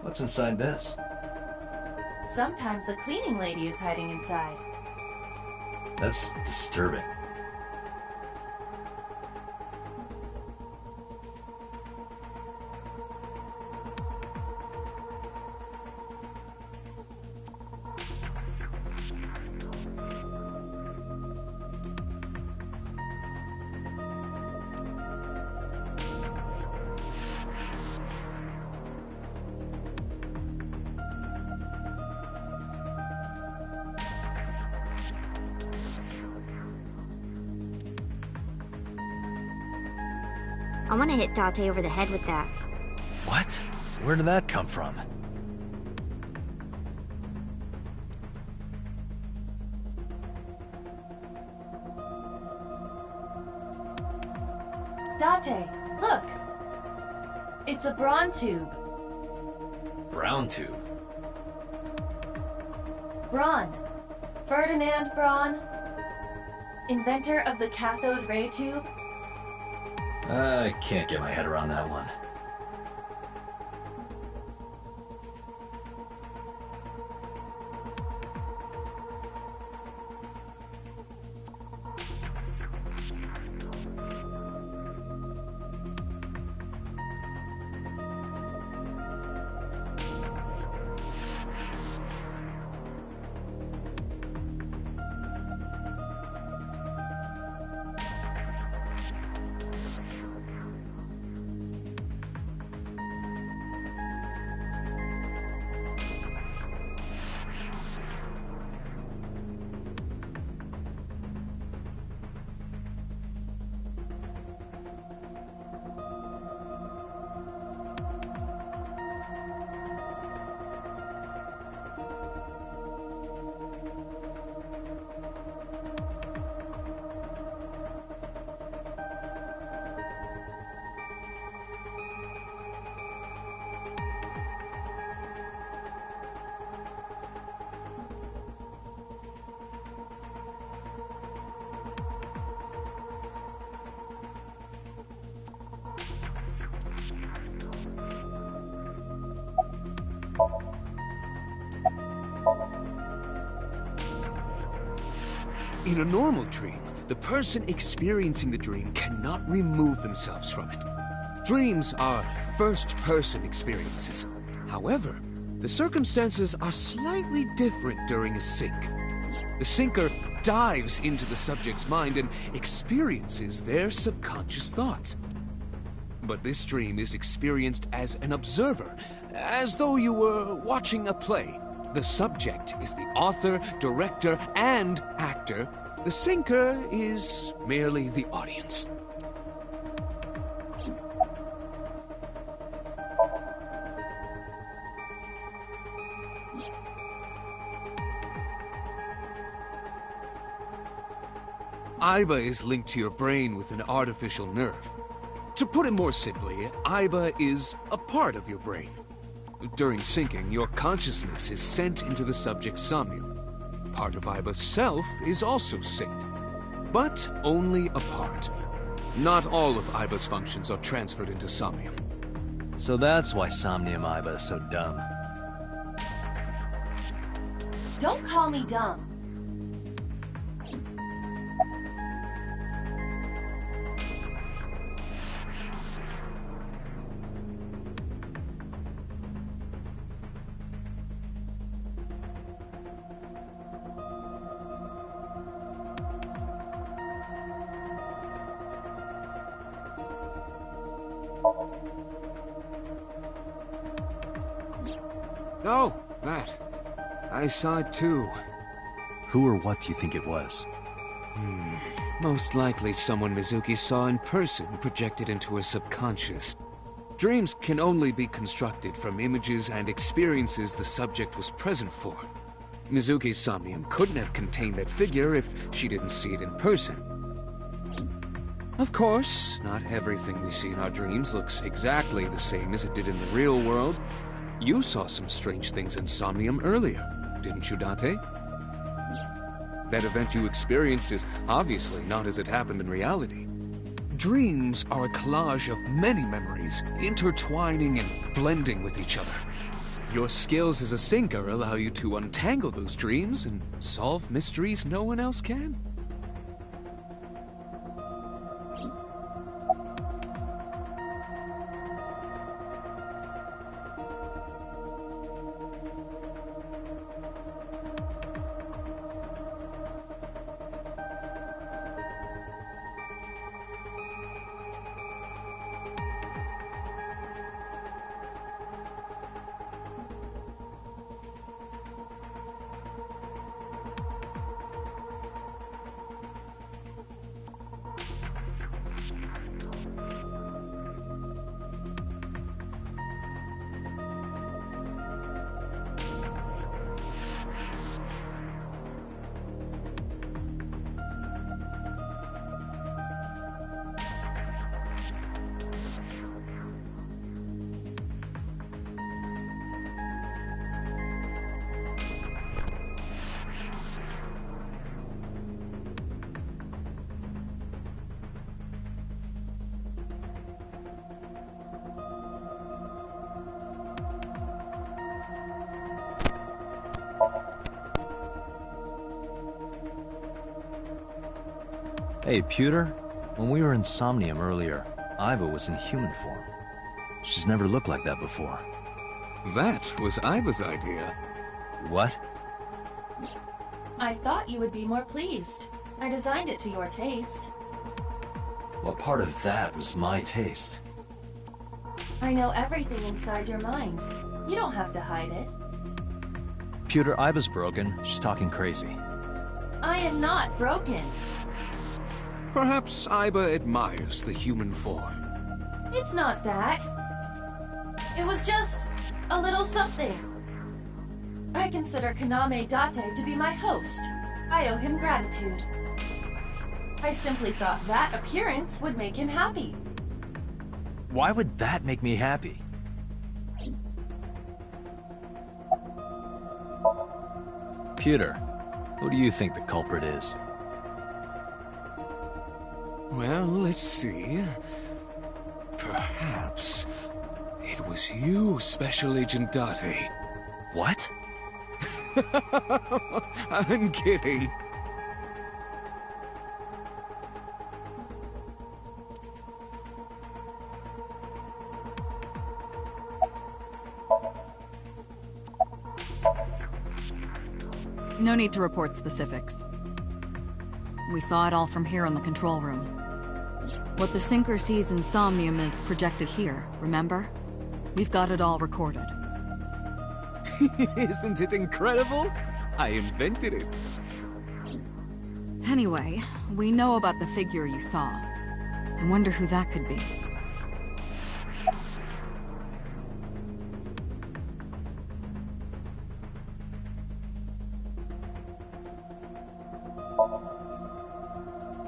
What's inside this? Sometimes a cleaning lady is hiding inside. That's disturbing. I want to hit Date over the head with that. What? Where did that come from? Date, look! It's a Braun tube. Brown tube. Braun. Ferdinand Braun. Inventor of the cathode ray tube. I can't get my head around that one. In a normal dream, the person experiencing the dream cannot remove themselves from it. Dreams are first-person experiences. However, the circumstances are slightly different during a sync. The syncer dives into the subject's mind and experiences their subconscious thoughts. But this dream is experienced as an observer, as though you were watching a play. The subject is the author, director, and actor. The syncer is merely the audience. Aiba is linked to your brain with an artificial nerve. To put it more simply, Aiba is a part of your brain. During syncing, your consciousness is sent into the subject's somnium. Part of Aiba's self is also synced, but only a part. Not all of Aiba's functions are transferred into somnium. So that's why Somnium Aiba is so dumb. Don't call me dumb. No, that. I saw it too. Who or what do you think it was? Most likely someone Mizuki saw in person projected into her subconscious. Dreams can only be constructed from images and experiences the subject was present for. Mizuki's somnium couldn't have contained that figure if she didn't see it in person. Of course, not everything we see in our dreams looks exactly the same as it did in the real world. You saw some strange things in Somnium earlier, didn't you, Date? That event you experienced is obviously not as it happened in reality. Dreams are a collage of many memories, intertwining and blending with each other. Your skills as a sinker allow you to untangle those dreams and solve mysteries no one else can. Hey, Pewter. When we were in Somnium earlier, Aiba was in human form. She's never looked like that before. That was Aiba's idea. What? I thought you would be more pleased. I designed it to your taste. What part of that was my taste? I know everything inside your mind. You don't have to hide it. Pewter, Aiba's broken. She's talking crazy. I am not broken. Perhaps Aiba admires the human form. It's not that. It was just a little something. I consider Kaname Date to be my host. I owe him gratitude. I simply thought that appearance would make him happy. Why would that make me happy? Pewter, who do you think the culprit is? Well, let's see. Perhaps it was you, Special Agent Date. What? I'm kidding. No need to report specifics. We saw it all from here in the control room. What the Sinker sees in Somnium is projected here, remember? We've got it all recorded. Isn't it incredible? I invented it. Anyway, we know about the figure you saw. I wonder who that could be.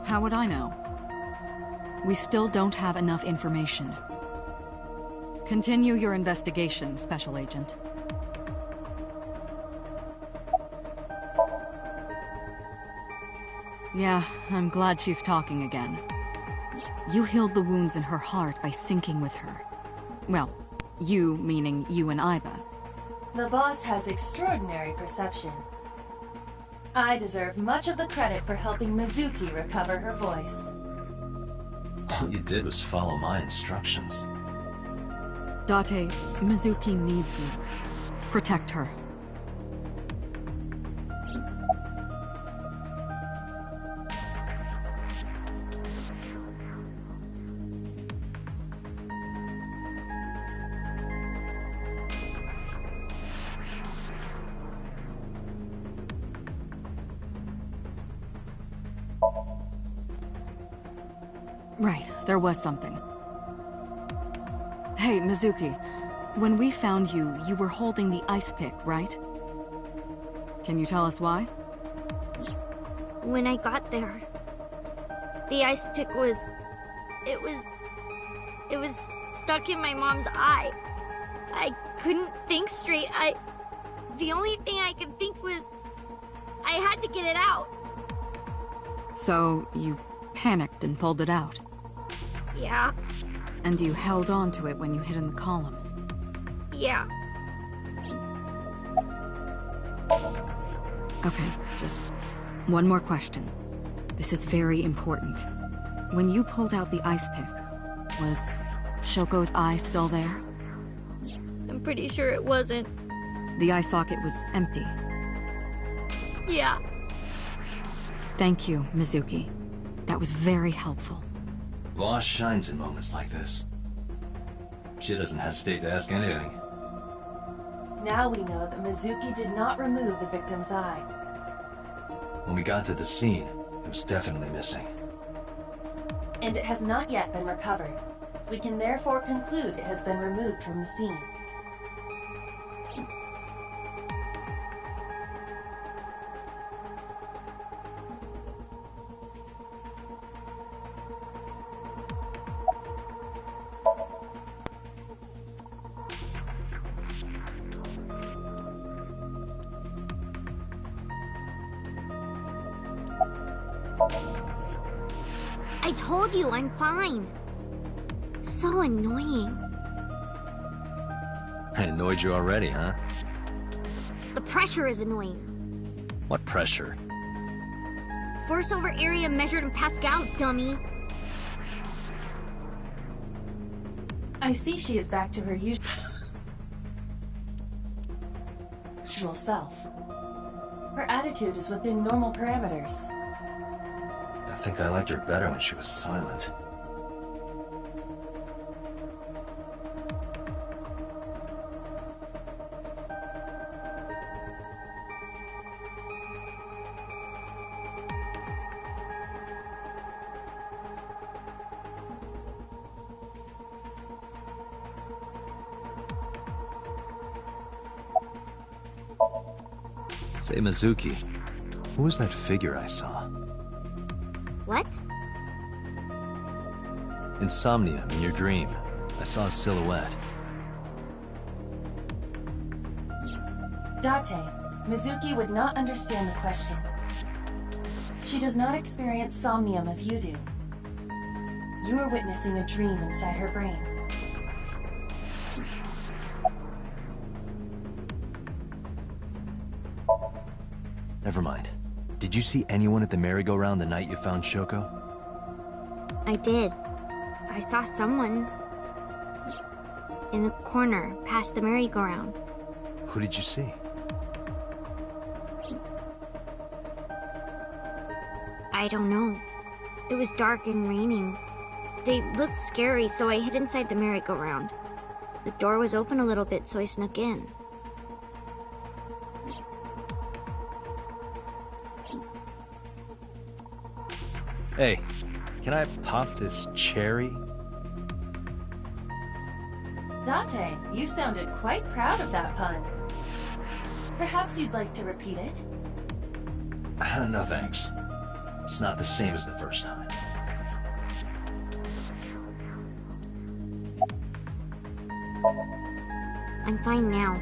How would I know? We still don't have enough information. Continue your investigation, Special Agent. Yeah, I'm glad she's talking again. You healed the wounds in her heart by syncing with her. Well, you meaning you and Aiba. The boss has extraordinary perception. I deserve much of the credit for helping Mizuki recover her voice. All you did was follow my instructions. Date, Mizuki needs you. Protect her. Right, there was something. Hey, Mizuki. When we found you, you were holding the ice pick, right? Can you tell us why? When I got there, the ice pick was... It was stuck in my mom's eye. I couldn't think straight. The only thing I could think was... I had to get it out. So, you panicked and pulled it out? Yeah. And you held on to it when you hid in the column? Yeah. Okay, just one more question. This is very important. When you pulled out the ice pick, was Shoko's eye still there? I'm pretty sure it wasn't. The eye socket was empty. Yeah. Thank you, Mizuki. That was very helpful. Boss shines in moments like this. She doesn't hesitate to ask anything. Now we know that Mizuki did not remove the victim's eye. When we got to the scene, it was definitely missing. And it has not yet been recovered. We can therefore conclude it has been removed from the scene. I told you I'm fine. So annoying. I annoyed you already, huh? The pressure is annoying. What pressure? Force over area measured in pascals, dummy. I see she is back to her usual self. Her attitude is within normal parameters. I think I liked her better when she was silent. Say, Mizuki, who was that figure I saw? What? Insomnia, in your dream. I saw a silhouette. Date, Mizuki would not understand the question. She does not experience somnium as you do. You are witnessing a dream inside her brain. Never mind. Did you see anyone at the merry-go-round the night you found Shoko? I did. I saw someone in the corner past the merry-go-round. Who did you see? I don't know. It was dark and raining. They looked scary, so I hid inside the merry-go-round. The door was open a little bit, so I snuck in. Hey, can I pop this cherry? Date, you sounded quite proud of that pun. Perhaps you'd like to repeat it? No thanks. It's not the same as the first time. I'm fine now.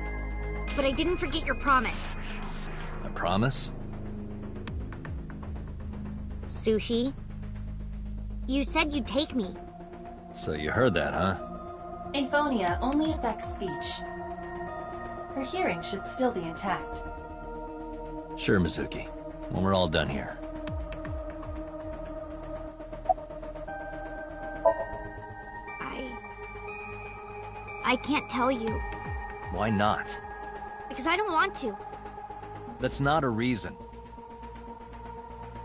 But I didn't forget your promise. A promise? Sushi? You said you'd take me. So you heard that, huh? Aphonia only affects speech. Her hearing should still be intact. Sure, Mizuki. When we're all done here. I can't tell you. Why not? Because I don't want to. That's not a reason.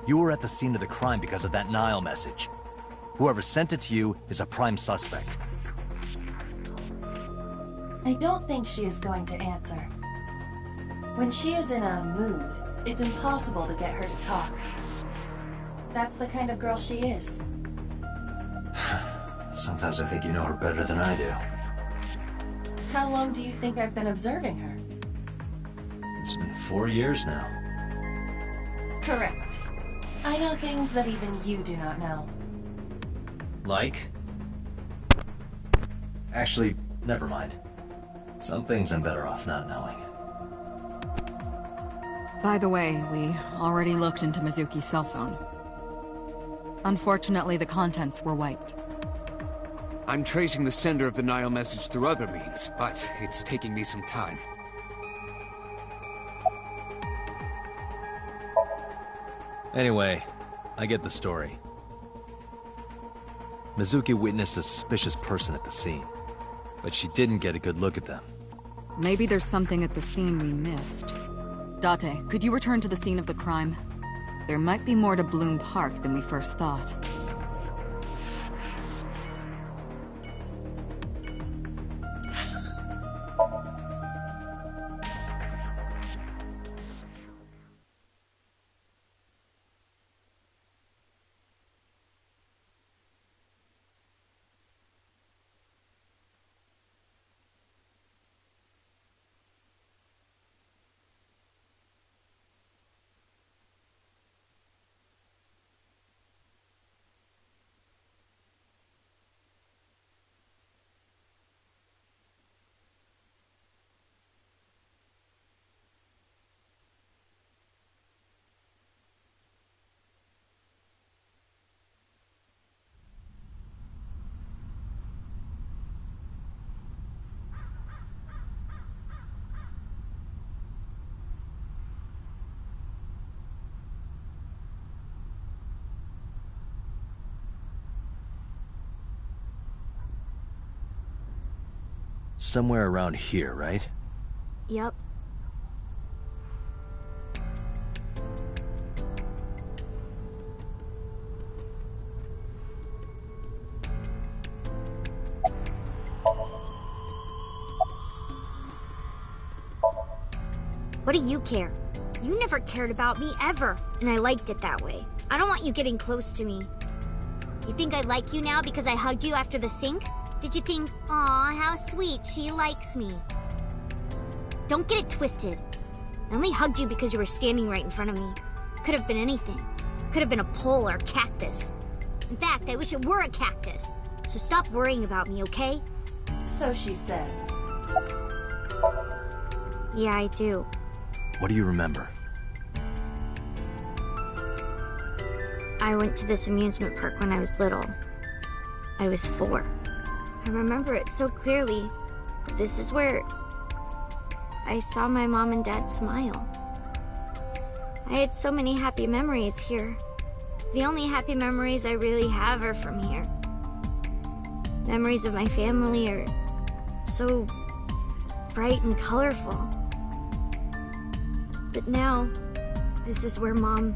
You were at the scene of the crime because of that Nile message. Whoever sent it to you is a prime suspect. I don't think she is going to answer. When she is in a mood, it's impossible to get her to talk. That's the kind of girl she is. Sometimes I think you know her better than I do. How long do you think I've been observing her? It's been 4 years now. Correct. I know things that even you do not know. Like? Actually, never mind. Some things I'm better off not knowing. By the way, we already looked into Mizuki's cell phone. Unfortunately, the contents were wiped. I'm tracing the sender of the Nile message through other means, but it's taking me some time. Anyway, I get the story. Mizuki witnessed a suspicious person at the scene, but she didn't get a good look at them. Maybe there's something at the scene we missed. Date, could you return to the scene of the crime? There might be more to Bloom Park than we first thought. Somewhere around here, right? Yep. What do you care? You never cared about me, ever. And I liked it that way. I don't want you getting close to me. You think I like you now because I hugged you after the sink? Did you think, aw, how sweet, she likes me? Don't get it twisted. I only hugged you because you were standing right in front of me. Could have been anything. Could have been a pole or a cactus. In fact, I wish it were a cactus. So stop worrying about me, okay? So she says. Yeah, I do. What do you remember? I went to this amusement park when I was little. I was 4. I remember it so clearly. This is where I saw my mom and dad smile. I had so many happy memories here. The only happy memories I really have are from here. Memories of my family are so bright and colorful. But now, this is where Mom...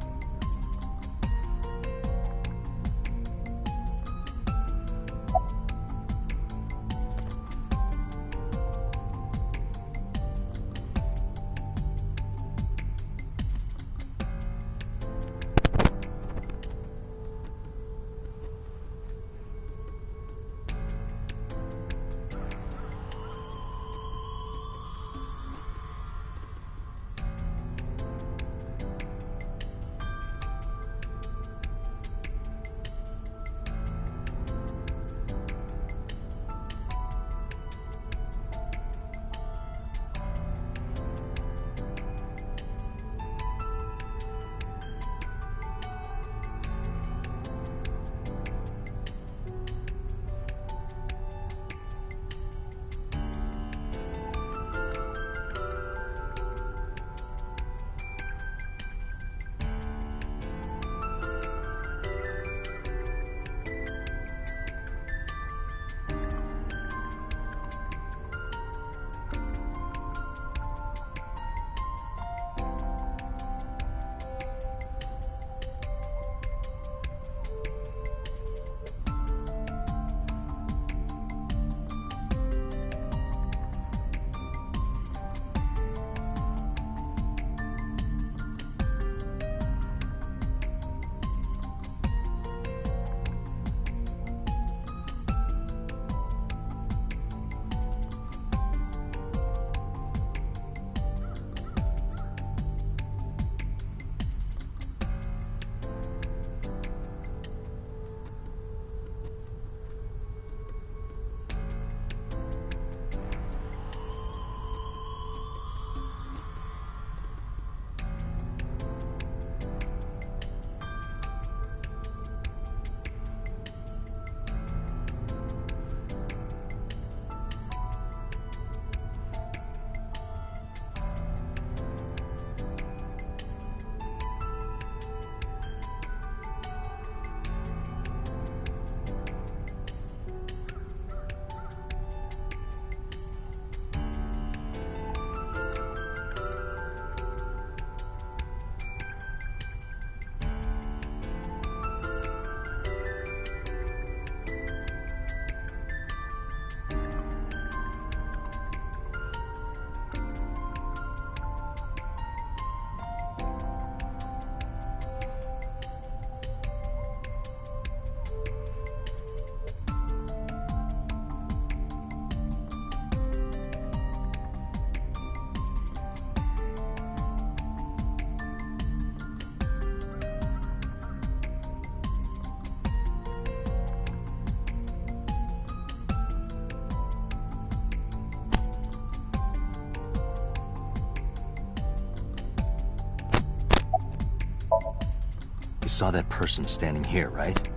saw that person standing here, right?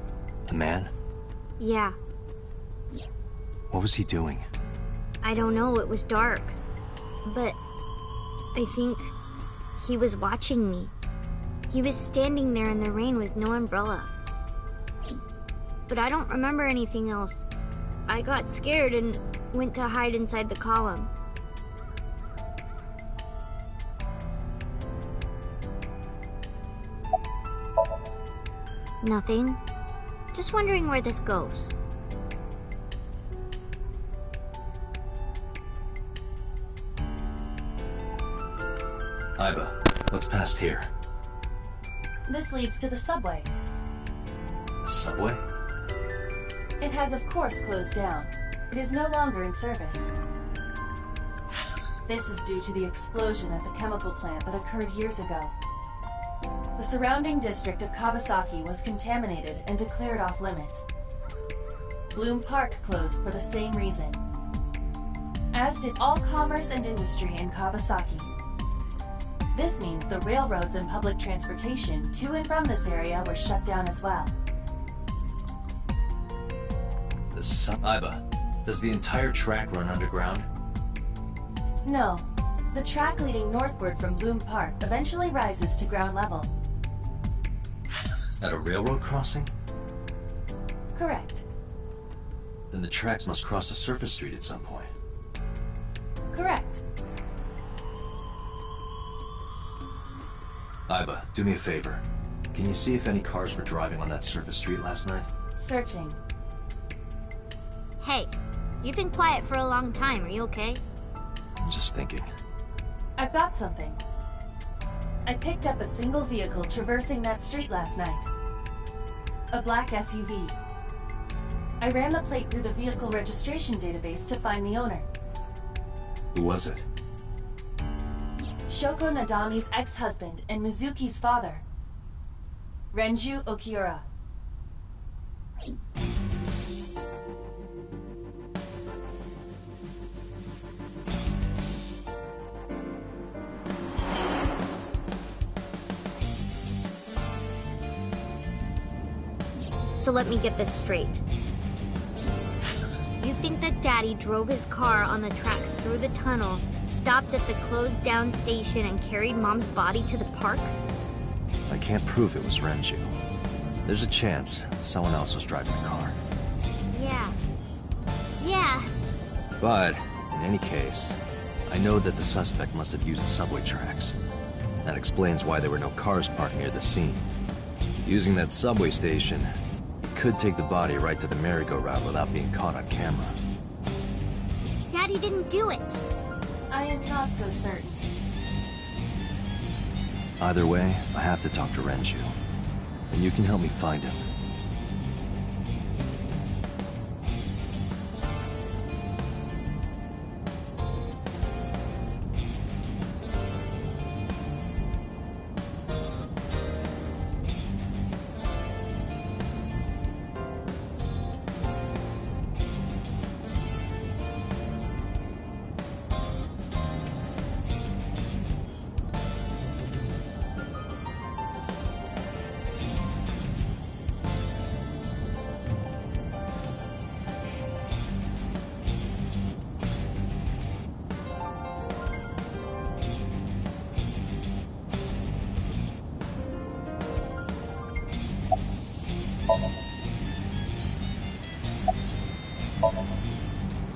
The man? Yeah, What was he doing? I don't know, it was dark. But I think he was watching me. He was standing there in the rain with no umbrella. But I don't remember anything else. I got scared and went to hide inside the column. Nothing. Just wondering where this goes. Aiba, what's past here? This leads to the subway. The subway? It has of course closed down. It is no longer in service. This is due to the explosion at the chemical plant that occurred years ago. The surrounding district of Kawasaki was contaminated and declared off limits. Bloom Park closed for the same reason, as did all commerce and industry in Kawasaki. This means the railroads and public transportation to and from this area were shut down as well. Aiba, does the entire track run underground? No. The track leading northward from Bloom Park eventually rises to ground level. At a railroad crossing? Correct. Then the tracks must cross a surface street at some point. Correct. Aiba, do me a favor. Can you see if any cars were driving on that surface street last night? Searching. Hey, you've been quiet for a long time. Are you okay? I'm just thinking. I've got something. I picked up a single vehicle traversing that street last night. A black SUV. I ran the plate through the vehicle registration database to find the owner. Who was it? Shoko Nadami's ex-husband and Mizuki's father. Renju Okiura. So let me get this straight. You think that Daddy drove his car on the tracks through the tunnel, stopped at the closed down station, and carried Mom's body to the park? I can't prove it was Renju. There's a chance someone else was driving the car. Yeah. But, in any case, I know that the suspect must have used the subway tracks. That explains why there were no cars parked near the scene. Using that subway station, he could take the body right to the merry-go-round without being caught on camera. Daddy didn't do it. I am not so certain. Either way, I have to talk to Renju. And you can help me find him.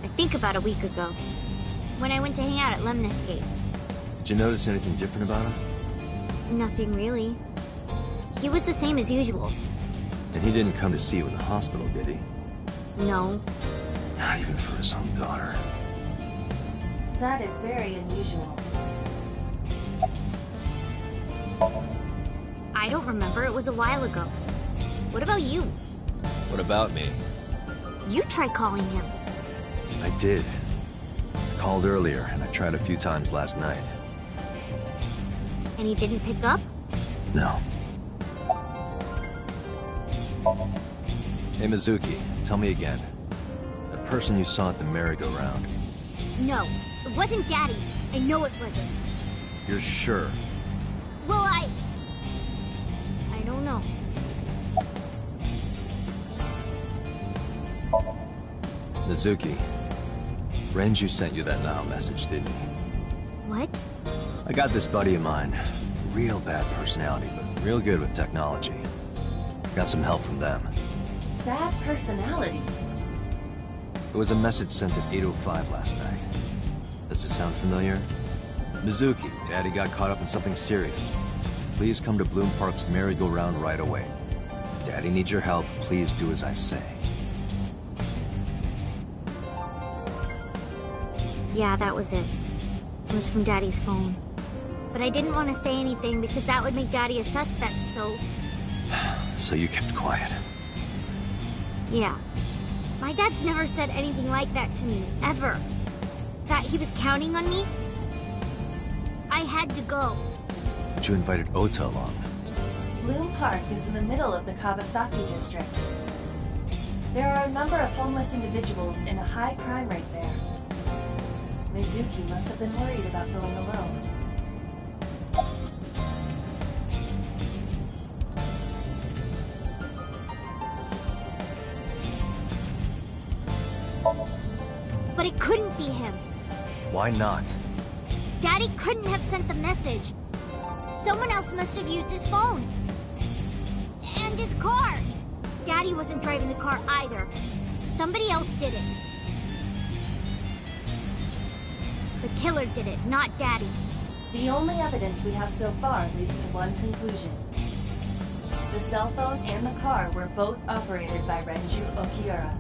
I think about a week ago, when I went to hang out at Lemniscape. Did you notice anything different about him? Nothing really. He was the same as usual. And he didn't come to see you in the hospital, did he? No. Not even for his own daughter. That is very unusual. I don't remember. It was a while ago. What about you? What about me? You tried calling him. I did. I called earlier, and I tried a few times last night. And he didn't pick up? No. Hey, Mizuki, tell me again. That person you saw at the merry-go-round. No, it wasn't Daddy. I know it wasn't. You're sure? Well, I don't know. Mizuki, Renju sent you that now message, didn't he? What? I got this buddy of mine. Real bad personality, but real good with technology. Got some help from them. Bad personality? There was a message sent at 8:05 last night. Does it sound familiar? Mizuki, Daddy got caught up in something serious. Please come to Bloom Park's merry-go-round right away. Daddy needs your help. Please do as I say. Yeah, that was it. It was from Daddy's phone. But I didn't want to say anything because that would make Daddy a suspect, so... So you kept quiet. Yeah. My dad's never said anything like that to me, ever. That he was counting on me? I had to go. But you invited Ota along. Bloom Park is in the middle of the Kawasaki district. There are a number of homeless individuals in a high crime rate there. Mizuki must have been worried about going alone. But it couldn't be him. Why not? Daddy couldn't have sent the message. Someone else must have used his phone. And his car. Daddy wasn't driving the car either. Somebody else did it. The killer did it, not Daddy. The only evidence we have so far leads to one conclusion. The cell phone and the car were both operated by Renju Okiura.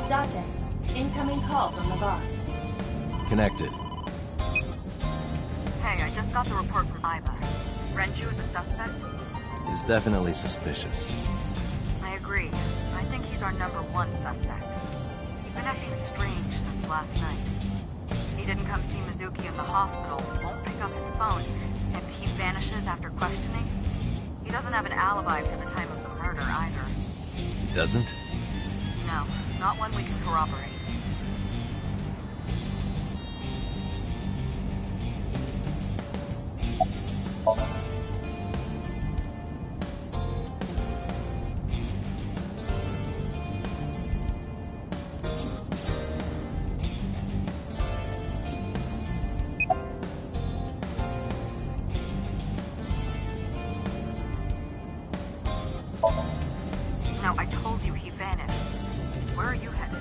Date, incoming call from the boss. Connected. Hey, I just got the report from Aiba. Renju is a suspect? He's definitely suspicious. I agree. I think he's our #1 suspect. He's been acting strange since last night. He didn't come see Mizuki in the hospital, won't pick up his phone, and he vanishes after questioning. He doesn't have an alibi for the time of the murder either. He doesn't? No, not one we can corroborate. Now, I told you he vanished. Where are you headed?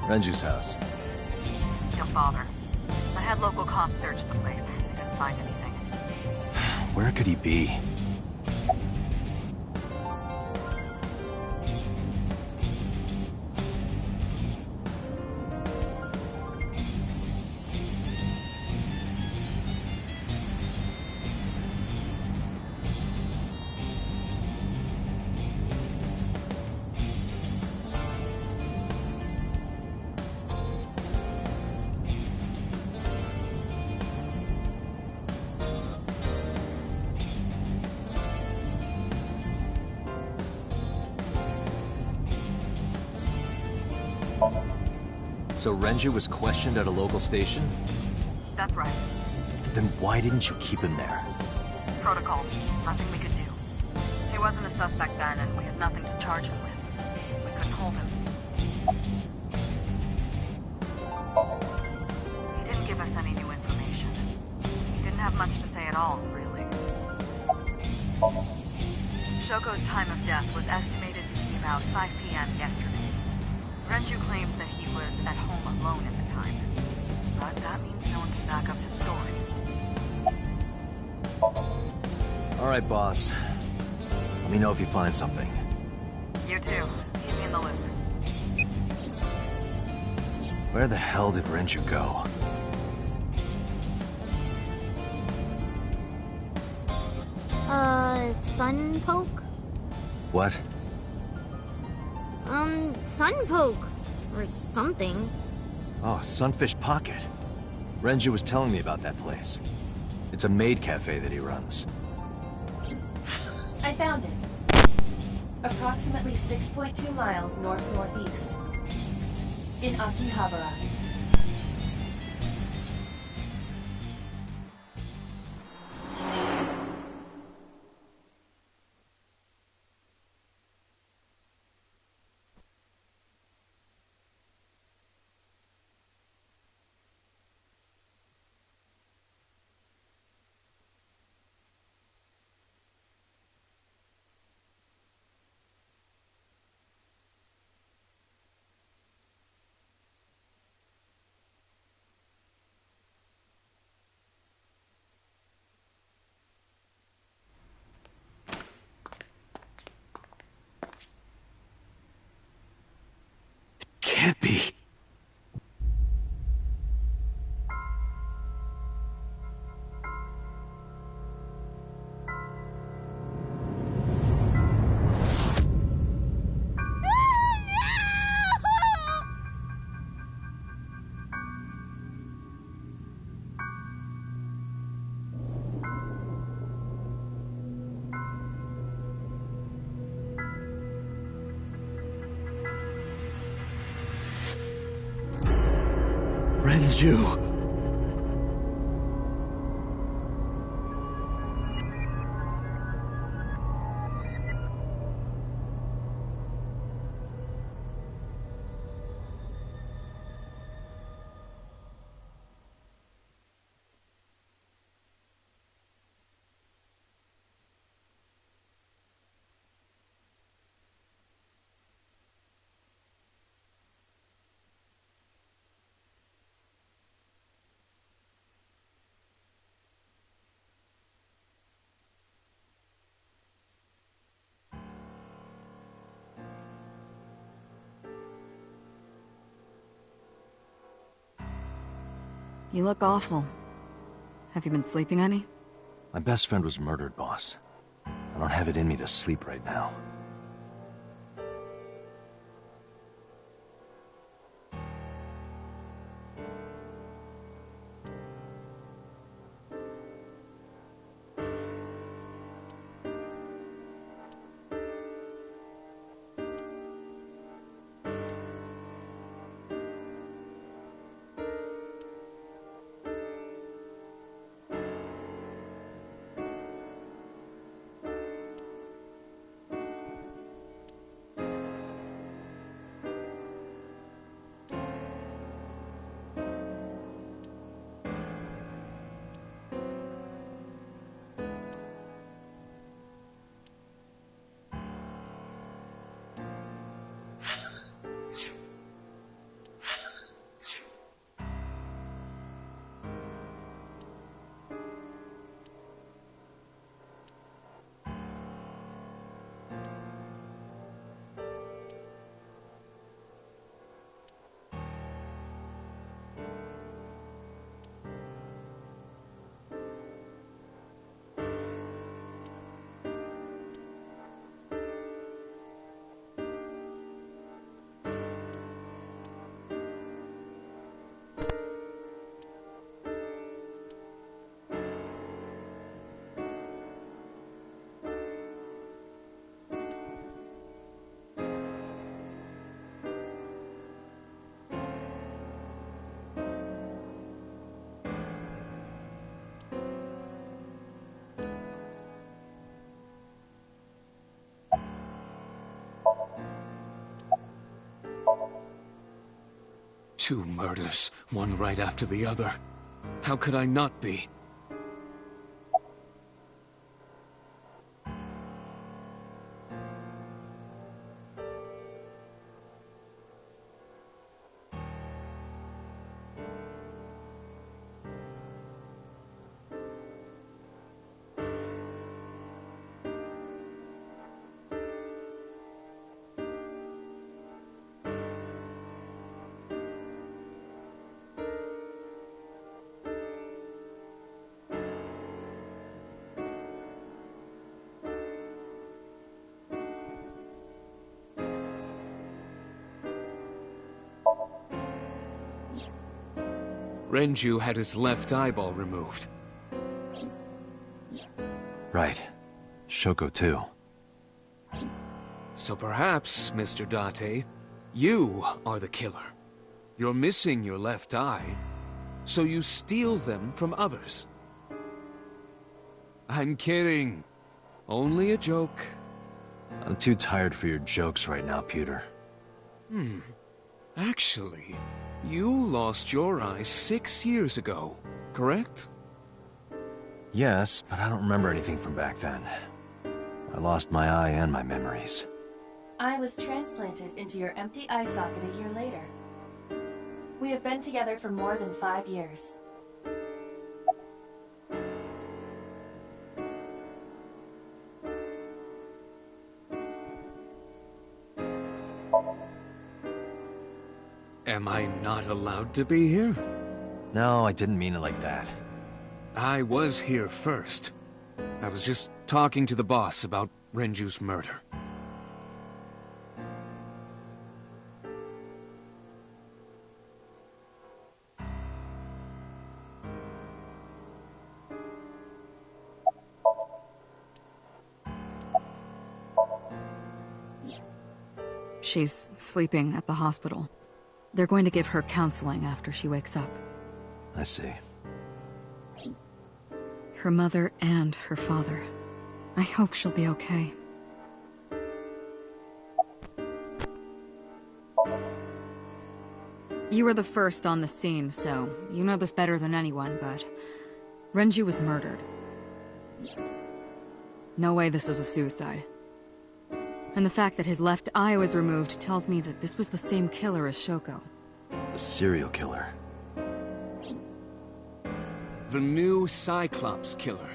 Renju's house. Don't bother. I had local cops search the place. They didn't find anything. Where could he be? So Renju was questioned at a local station? That's right. Then why didn't you keep him there? Protocol. Nothing we could do. He wasn't a suspect then, and we had nothing to charge him with. We couldn't hold him. He didn't give us any new information. He didn't have much to say at all, really. Shoko's time of death was estimated to be about 5 p.m. yesterday. Renju claims that he was at home alone at the time. But that means no one can back up his story. All right, boss. Let me know if you find something. You too. Keep me in the loop. Where the hell did Renju go? Sunpoke? What? Sunpoke. Or something. Oh, Sunfish Pocket. Renju was telling me about that place. It's a maid cafe that he runs. I found it. Approximately 6.2 miles north-northeast. In Akihabara. can't be. Renju! You look awful. Have you been sleeping any? My best friend was murdered, boss. I don't have it in me to sleep right now. Two murders, one right after the other. How could I not be? Renju had his left eyeball removed. Right. Shoko too. So perhaps, Mr. Date, you are the killer. You're missing your left eye, so you steal them from others. I'm kidding. Only a joke. I'm too tired for your jokes right now, Pewter. Actually, you lost your eye 6 years ago, correct? Yes, but I don't remember anything from back then. I lost my eye and my memories. I was transplanted into your empty eye socket a year later. We have been together for more than 5 years. Am I not allowed to be here? No, I didn't mean it like that. I was here first. I was just talking to the boss about Renju's murder. She's sleeping at the hospital. They're going to give her counseling after she wakes up. I see. Her mother and her father. I hope she'll be okay. You were the first on the scene, so you know this better than anyone, but Renju was murdered. No way this was a suicide. And the fact that his left eye was removed tells me that this was the same killer as Shoko. A serial killer. The new Cyclops Killer.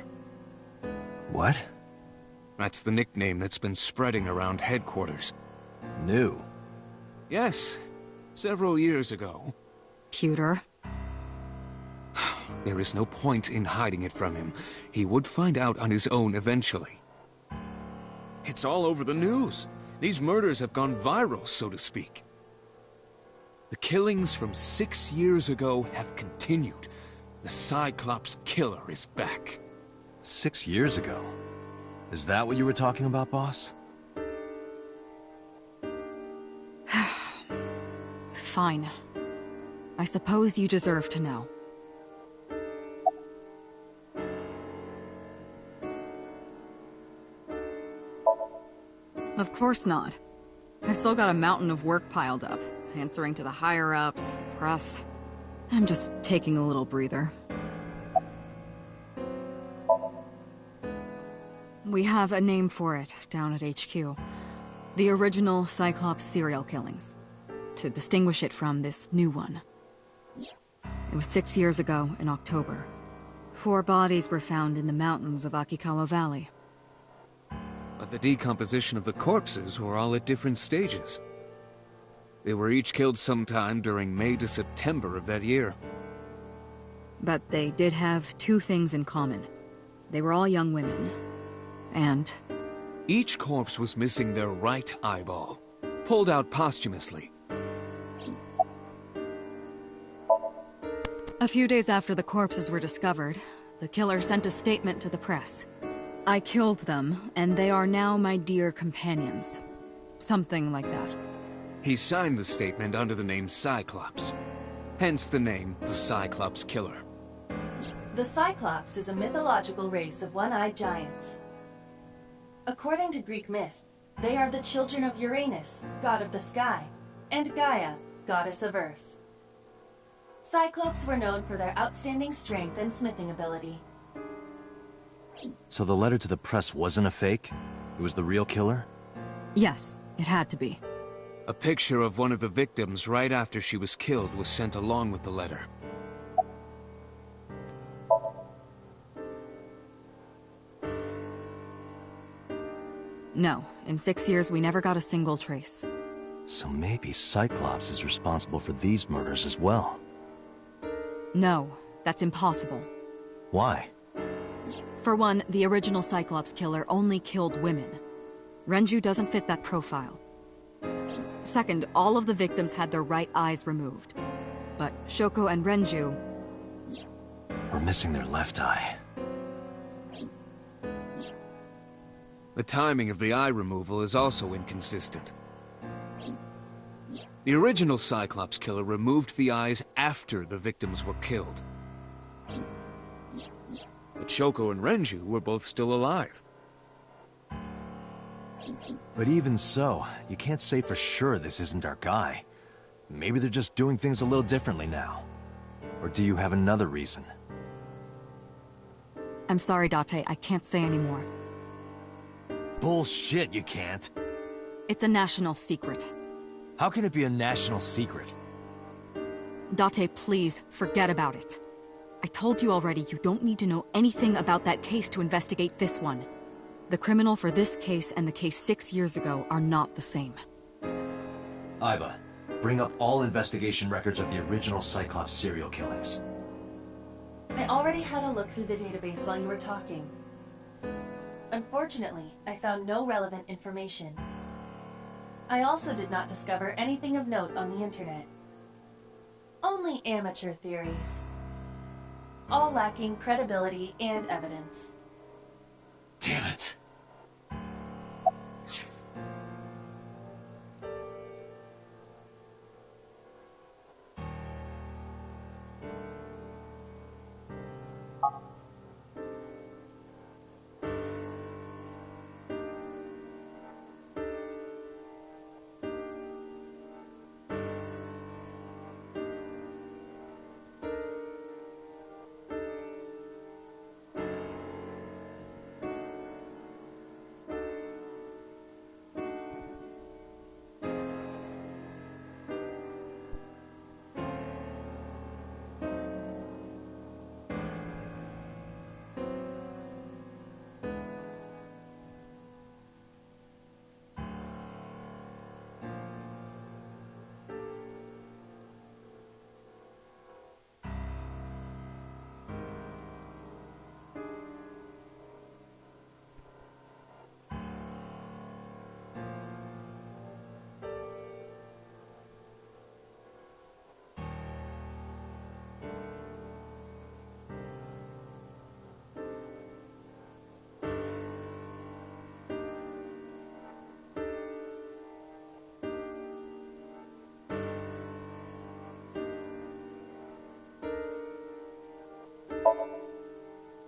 What? That's the nickname that's been spreading around headquarters. New? Yes, several years ago. Pewter. There is no point in hiding it from him. He would find out on his own eventually. It's all over the news. These murders have gone viral, so to speak. The killings from 6 years ago have continued. The Cyclops Killer is back. 6 years ago? Is that what you were talking about, boss? Fine. I suppose you deserve to know. Of course not. I've still got a mountain of work piled up, answering to the higher-ups, the press. I'm just taking a little breather. We have a name for it down at HQ. The original Cyclops serial killings. To distinguish it from this new one. It was 6 years ago in October. 4 bodies were found in the mountains of Akikawa Valley. But the decomposition of the corpses were all at different stages. They were each killed sometime during May to September of that year. But they did have 2 things in common. They were all young women. And... each corpse was missing their right eyeball, pulled out posthumously. A few days after the corpses were discovered, the killer sent a statement to the press. I killed them, and they are now my dear companions. Something like that. He signed the statement under the name Cyclops. Hence the name, the Cyclops Killer. The Cyclops is a mythological race of one-eyed giants. According to Greek myth, they are the children of Uranus, god of the sky, and Gaia, goddess of earth. Cyclops were known for their outstanding strength and smithing ability. So the letter to the press wasn't a fake? It was the real killer? Yes, it had to be. A picture of one of the victims right after she was killed was sent along with the letter. No, in 6 years we never got a single trace. So maybe Cyclops is responsible for these murders as well. No, that's impossible. Why? For one, the original Cyclops killer only killed women. Renju doesn't fit that profile. Second, all of the victims had their right eyes removed. But Shoko and Renju... We're missing their left eye. The timing of the eye removal is also inconsistent. The original Cyclops Killer removed the eyes after the victims were killed. But Shoko and Renju were both still alive. But even so, you can't say for sure this isn't our guy. Maybe they're just doing things a little differently now. Or do you have another reason? I'm sorry, Date, I can't say anymore. Bullshit, you can't. It's a national secret. How can it be a national secret? Date, please, forget about it. I told you already you don't need to know anything about that case to investigate this one. The criminal for this case and the case 6 years ago are not the same. Aiba, bring up all investigation records of the original Cyclops serial killings. I already had a look through the database while you were talking. Unfortunately, I found no relevant information. I also did not discover anything of note on the internet. Only amateur theories. All lacking credibility and evidence. Damn it.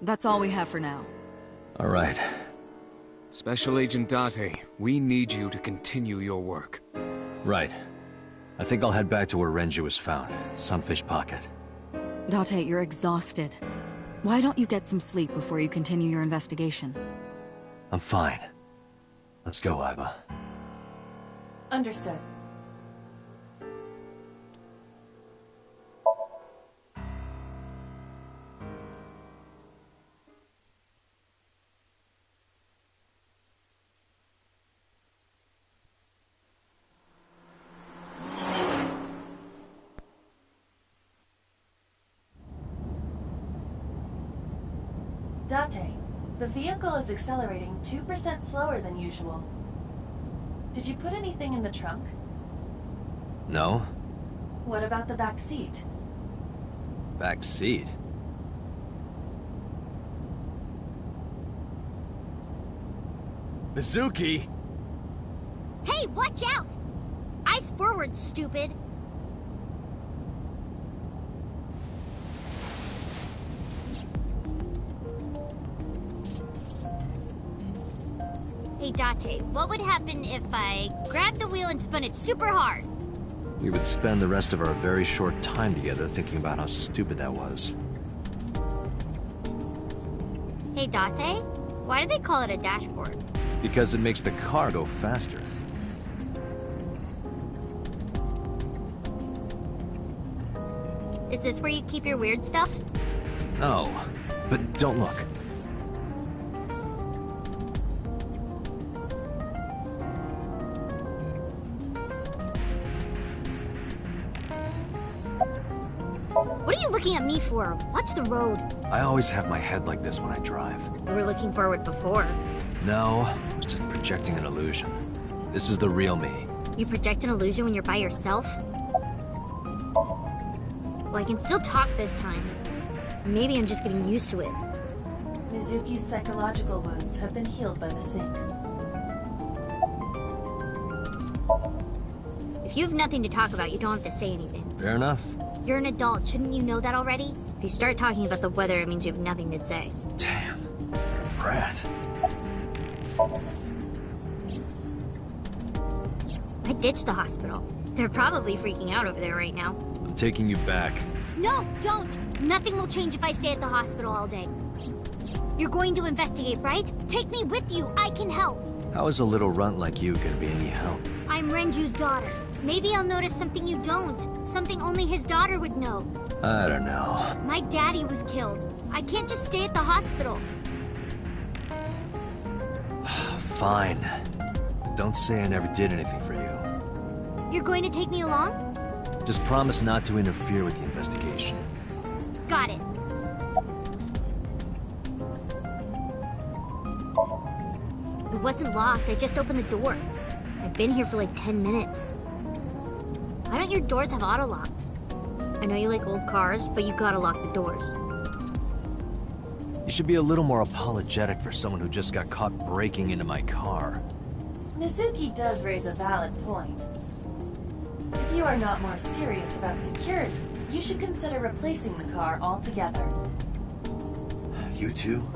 That's all we have for now. All right. Special Agent Date, we need you to continue your work. Right. I think I'll head back to where Renju was found. Sunfish Pocket. Date, you're exhausted. Why don't you get some sleep before you continue your investigation? I'm fine. Let's go, Aiba. Understood. Date, the vehicle is accelerating 2% slower than usual. Did you put anything in the trunk? No? What about the back seat? Back seat? Mizuki! Hey, watch out! Eyes forward, stupid! Hey, Date, what would happen if I grabbed the wheel and spun it super hard? We would spend the rest of our very short time together thinking about how stupid that was. Hey, Date, why do they call it a dashboard? Because it makes the car go faster. Is this where you keep your weird stuff? No, but don't look. What are you looking at me for? Watch the road. I always have my head like this when I drive. You were looking forward before. No, I was just projecting an illusion. This is the real me. You project an illusion when you're by yourself? Well, I can still talk this time. Maybe I'm just getting used to it. Mizuki's psychological wounds have been healed by the sink. If you have nothing to talk about, you don't have to say anything. Fair enough. You're an adult, shouldn't you know that already? If you start talking about the weather, it means you have nothing to say. Damn. Brat. I ditched the hospital. They're probably freaking out over there right now. I'm taking you back. No, don't! Nothing will change if I stay at the hospital all day. You're going to investigate, right? Take me with you, I can help! How is a little runt like you gonna be any help? I'm Renju's daughter. Maybe I'll notice something you don't. Something only his daughter would know. I don't know. My daddy was killed. I can't just stay at the hospital. Fine. Don't say I never did anything for you. You're going to take me along? Just promise not to interfere with the investigation. Got it. It wasn't locked. I just opened the door. I've been here for like 10 minutes. Why don't your doors have auto locks? I know you like old cars, but you gotta lock the doors. You should be a little more apologetic for someone who just got caught breaking into my car. Mizuki does raise a valid point. If you are not more serious about security, you should consider replacing the car altogether. You too?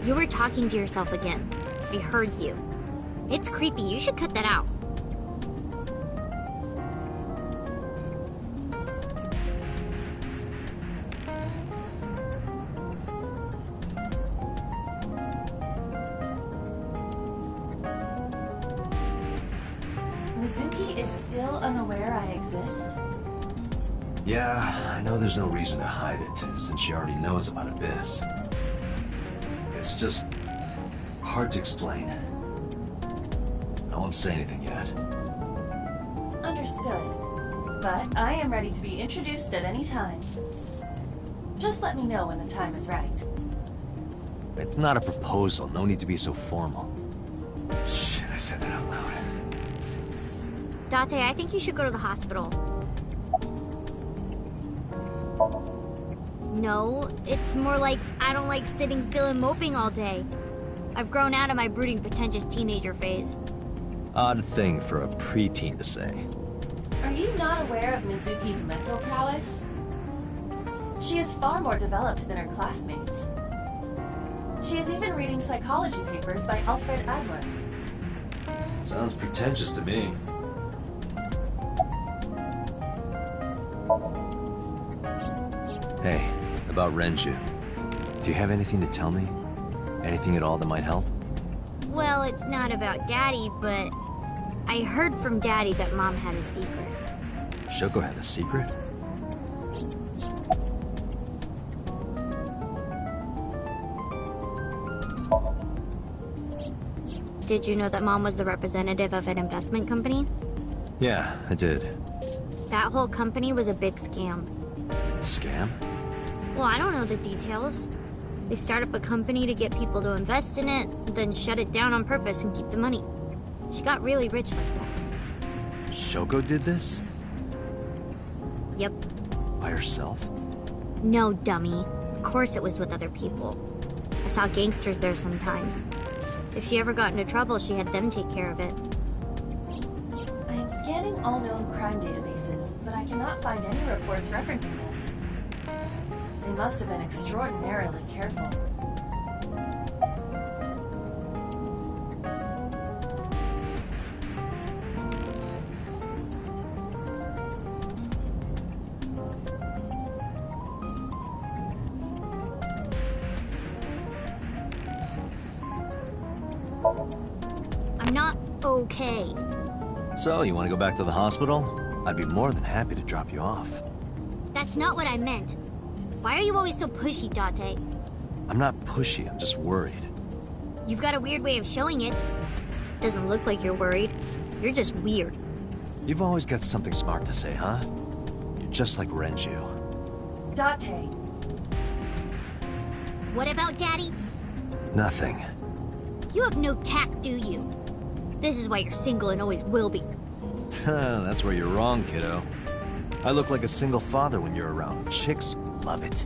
You were talking to yourself again. I heard you. It's creepy. You should cut that out. Mizuki is still unaware I exist? Yeah, I know there's no reason to hide it, since she already knows about Abyss. It's just hard to explain. I won't say anything yet. Understood. But I am ready to be introduced at any time. Just let me know when the time is right. It's not a proposal, no need to be so formal. Shit, I said that out loud. Date, I think you should go to the hospital. No, it's more like I don't like sitting still and moping all day. I've grown out of my brooding, pretentious teenager phase. Odd thing for a preteen to say. Are you not aware of Mizuki's mental prowess? She is far more developed than her classmates. She is even reading psychology papers by Alfred Adler. Sounds pretentious to me. Hey, about Renju. Do you have anything to tell me? Anything at all that might help? Well, it's not about Daddy, but I heard from Daddy that Mom had a secret. Shoko had a secret? Did you know that Mom was the representative of an investment company? Yeah, I did. That whole company was a big scam. Scam? Well, I don't know the details. They start up a company to get people to invest in it, then shut it down on purpose and keep the money. She got really rich like that. Shoko did this? Yep. By herself? No, dummy. Of course it was with other people. I saw gangsters there sometimes. If she ever got into trouble, she had them take care of it. I am scanning all known crime databases, but I cannot find any reports referencing this. They must have been extraordinarily careful. I'm not okay. So, you want to go back to the hospital? I'd be more than happy to drop you off. That's not what I meant. Why are you always so pushy, Date? I'm not pushy, I'm just worried. You've got a weird way of showing it. Doesn't look like you're worried. You're just weird. You've always got something smart to say, huh? You're just like Renju. Date. What about Daddy? Nothing. You have no tact, do you? This is why you're single and always will be. That's where you're wrong, kiddo. I look like a single father when you're around. Chicks love it.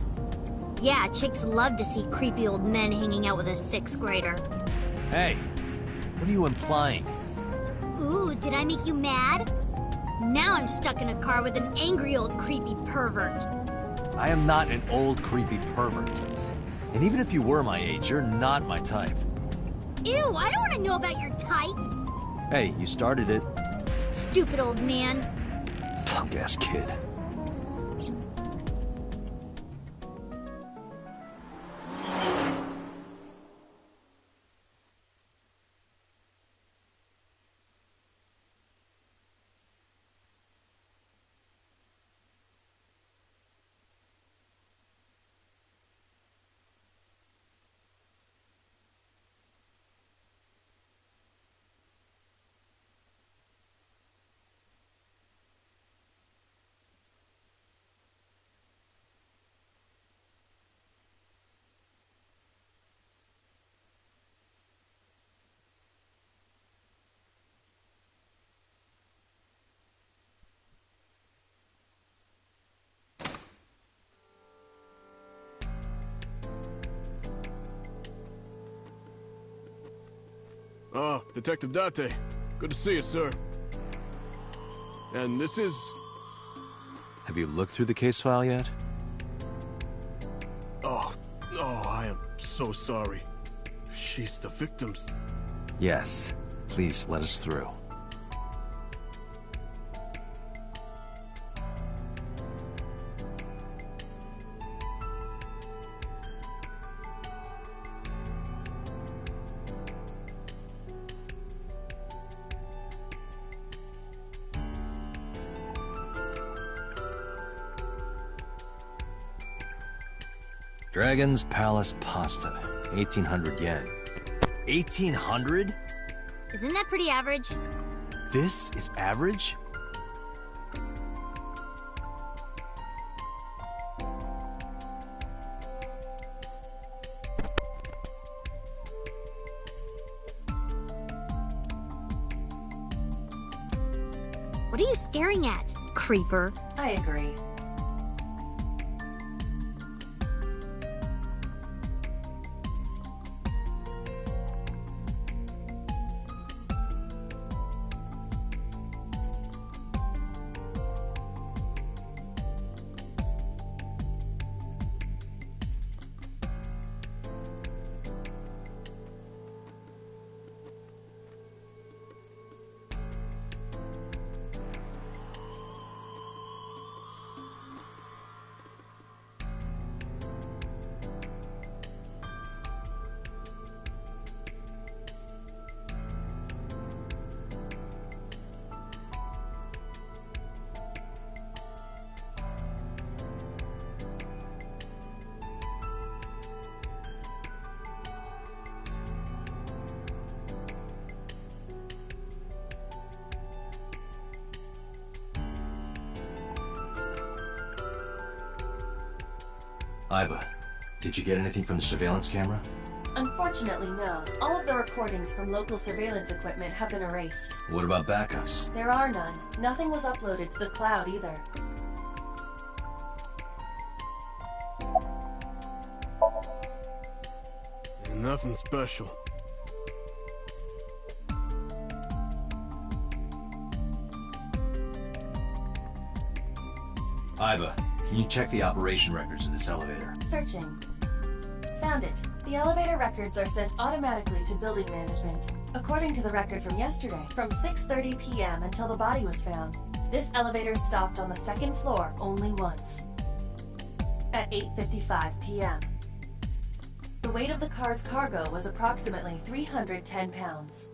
Yeah, chicks love to see creepy old men hanging out with a 6th grader. Hey, what are you implying? Ooh, did I make you mad? Now I'm stuck in a car with an angry old creepy pervert. I am not an old creepy pervert. And even if you were my age, you're not my type. Ew, I don't want to know about your type. Hey, you started it. Stupid old man. Punk-ass kid. Ah, Detective Date. Good to see you, sir. And this is... Have you looked through the case file yet? Oh, I am so sorry. She's the victim's... Yes. Please, let us through. Dragon's Palace Pasta, 1800 yen. 1800? Isn't that pretty average? This is average? What are you staring at, creeper? I agree. Aiba, did you get anything from the surveillance camera? Unfortunately, no. All of the recordings from local surveillance equipment have been erased. What about backups? There are none. Nothing was uploaded to the cloud either. Nothing special. Aiba, can you check the operation records of this elevator? Searching. Found it. The elevator records are sent automatically to building management. According to the record from yesterday, from 6:30 p.m. until the body was found, this elevator stopped on the second floor only once. At 8:55 p.m. The weight of the car's cargo was approximately 310 pounds.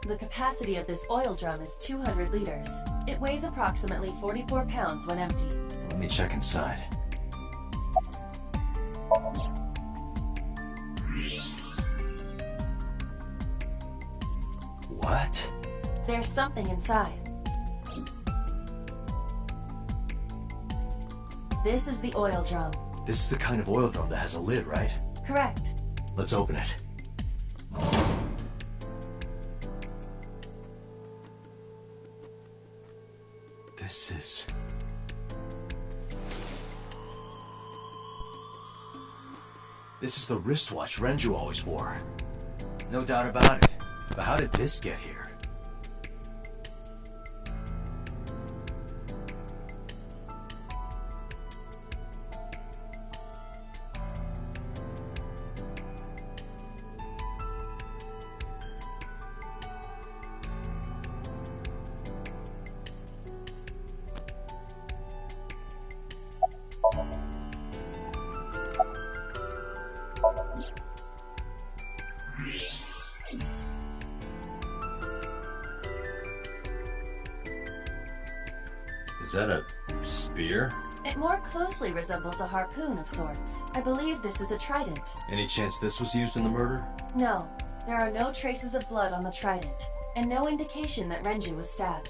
The capacity of this oil drum is 200 liters. It weighs approximately 44 pounds when empty. Let me check inside. What? There's something inside. This is the oil drum. This is the kind of oil drum that has a lid, right? Correct. Let's open it. This is the wristwatch Renju always wore. No doubt about it. But how did this get here? Is that a spear? It more closely resembles a harpoon of sorts. I believe this is a trident. Any chance this was used in the murder? No, there are no traces of blood on the trident, and no indication that Renju was stabbed.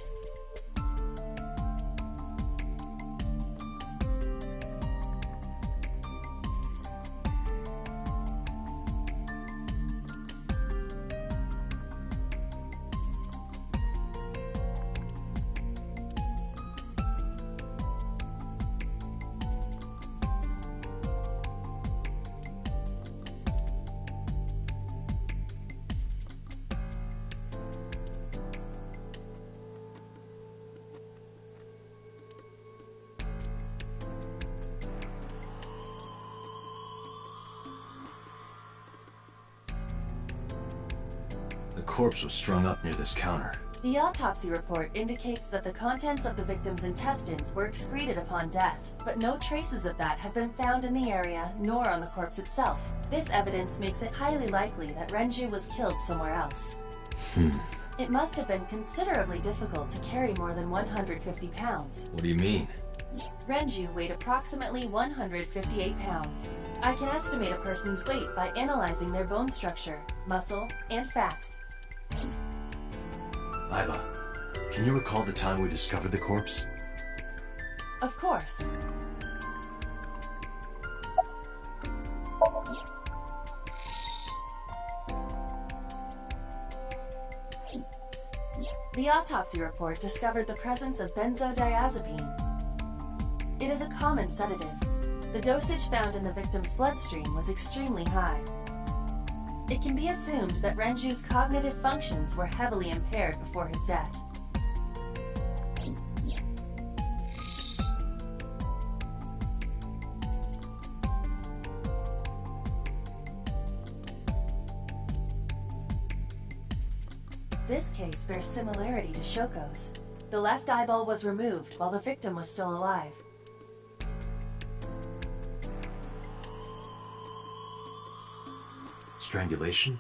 The corpse was strung up near this counter. The autopsy report indicates that the contents of the victim's intestines were excreted upon death, but no traces of that have been found in the area nor on the corpse itself. This evidence makes it highly likely that Renju was killed somewhere else. It must have been considerably difficult to carry more than 150 pounds. What do you mean? Renju weighed approximately 158 pounds. I can estimate a person's weight by analyzing their bone structure, muscle, and fat. Aiba, can you recall the time we discovered the corpse? Of course. The autopsy report discovered the presence of benzodiazepine. It is a common sedative. The dosage found in the victim's bloodstream was extremely high. It can be assumed that Renju's cognitive functions were heavily impaired before his death. This case bears similarity to Shoko's. The left eyeball was removed while the victim was still alive. Strangulation?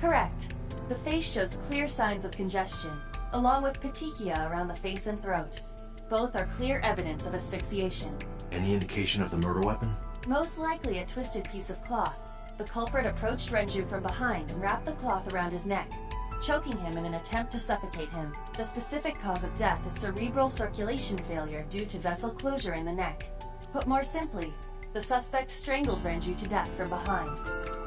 Correct. The face shows clear signs of congestion, along with petechia around the face and throat. Both are clear evidence of asphyxiation. Any indication of the murder weapon? Most likely a twisted piece of cloth. The culprit approached Renju from behind and wrapped the cloth around his neck, choking him in an attempt to suffocate him. The specific cause of death is cerebral circulation failure due to vessel closure in the neck. Put more simply, the suspect strangled Renju to death from behind.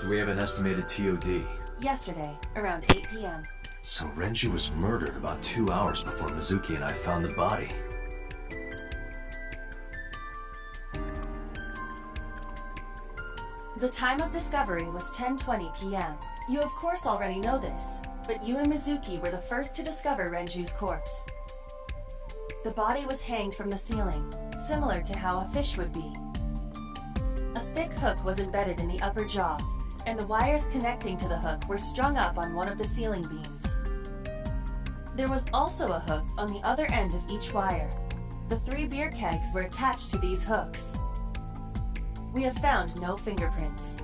Do we have an estimated TOD? Yesterday, around 8 p.m. So Renju was murdered about 2 hours before Mizuki and I found the body. The time of discovery was 10:20 p.m. You of course already know this, but you and Mizuki were the first to discover Renju's corpse. The body was hanged from the ceiling, similar to how a fish would be. A thick hook was embedded in the upper jaw, and the wires connecting to the hook were strung up on one of the ceiling beams. There was also a hook on the other end of each wire. The 3 beer kegs were attached to these hooks. We have found no fingerprints.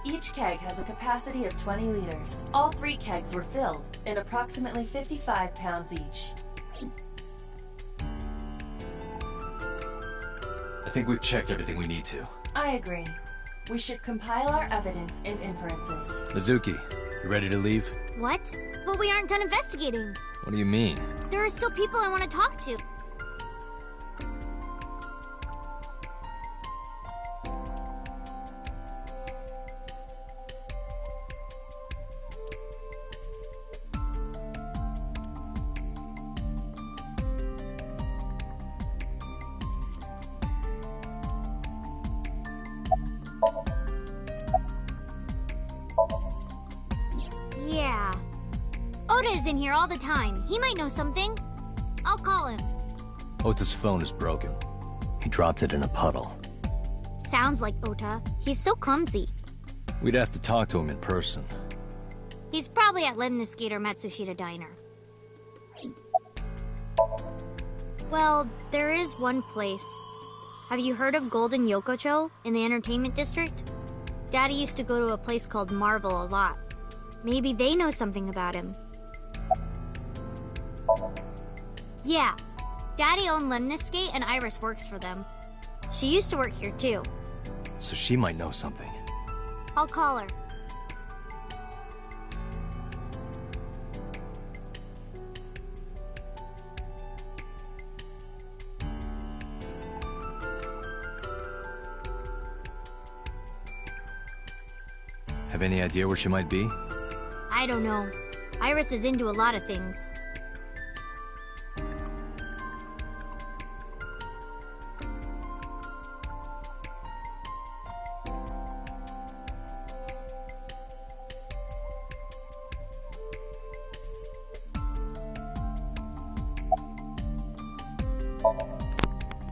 Each keg has a capacity of 20 liters. All 3 kegs were filled, and approximately 55 pounds each. I think we've checked everything we need to. I agree. We should compile our evidence and inferences. Mizuki, you ready to leave? What? But we aren't done investigating. What do you mean? There are still people I want to talk to. Ota is in here all the time. He might know something. I'll call him. Ota's phone is broken. He dropped it in a puddle. Sounds like Ota. He's so clumsy. We'd have to talk to him in person. He's probably at Lemniscate or Matsushita Diner. Well, there is one place. Have you heard of Golden Yokocho in the entertainment district? Daddy used to go to a place called Marble a lot. Maybe they know something about him. Yeah. Daddy owned Lemniscate and Iris works for them. She used to work here too. So she might know something. I'll call her. Have any idea where she might be? I don't know. Iris is into a lot of things.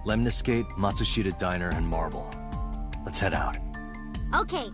Lemniscate, Matsushita Diner, and Marble. Let's head out. Okay,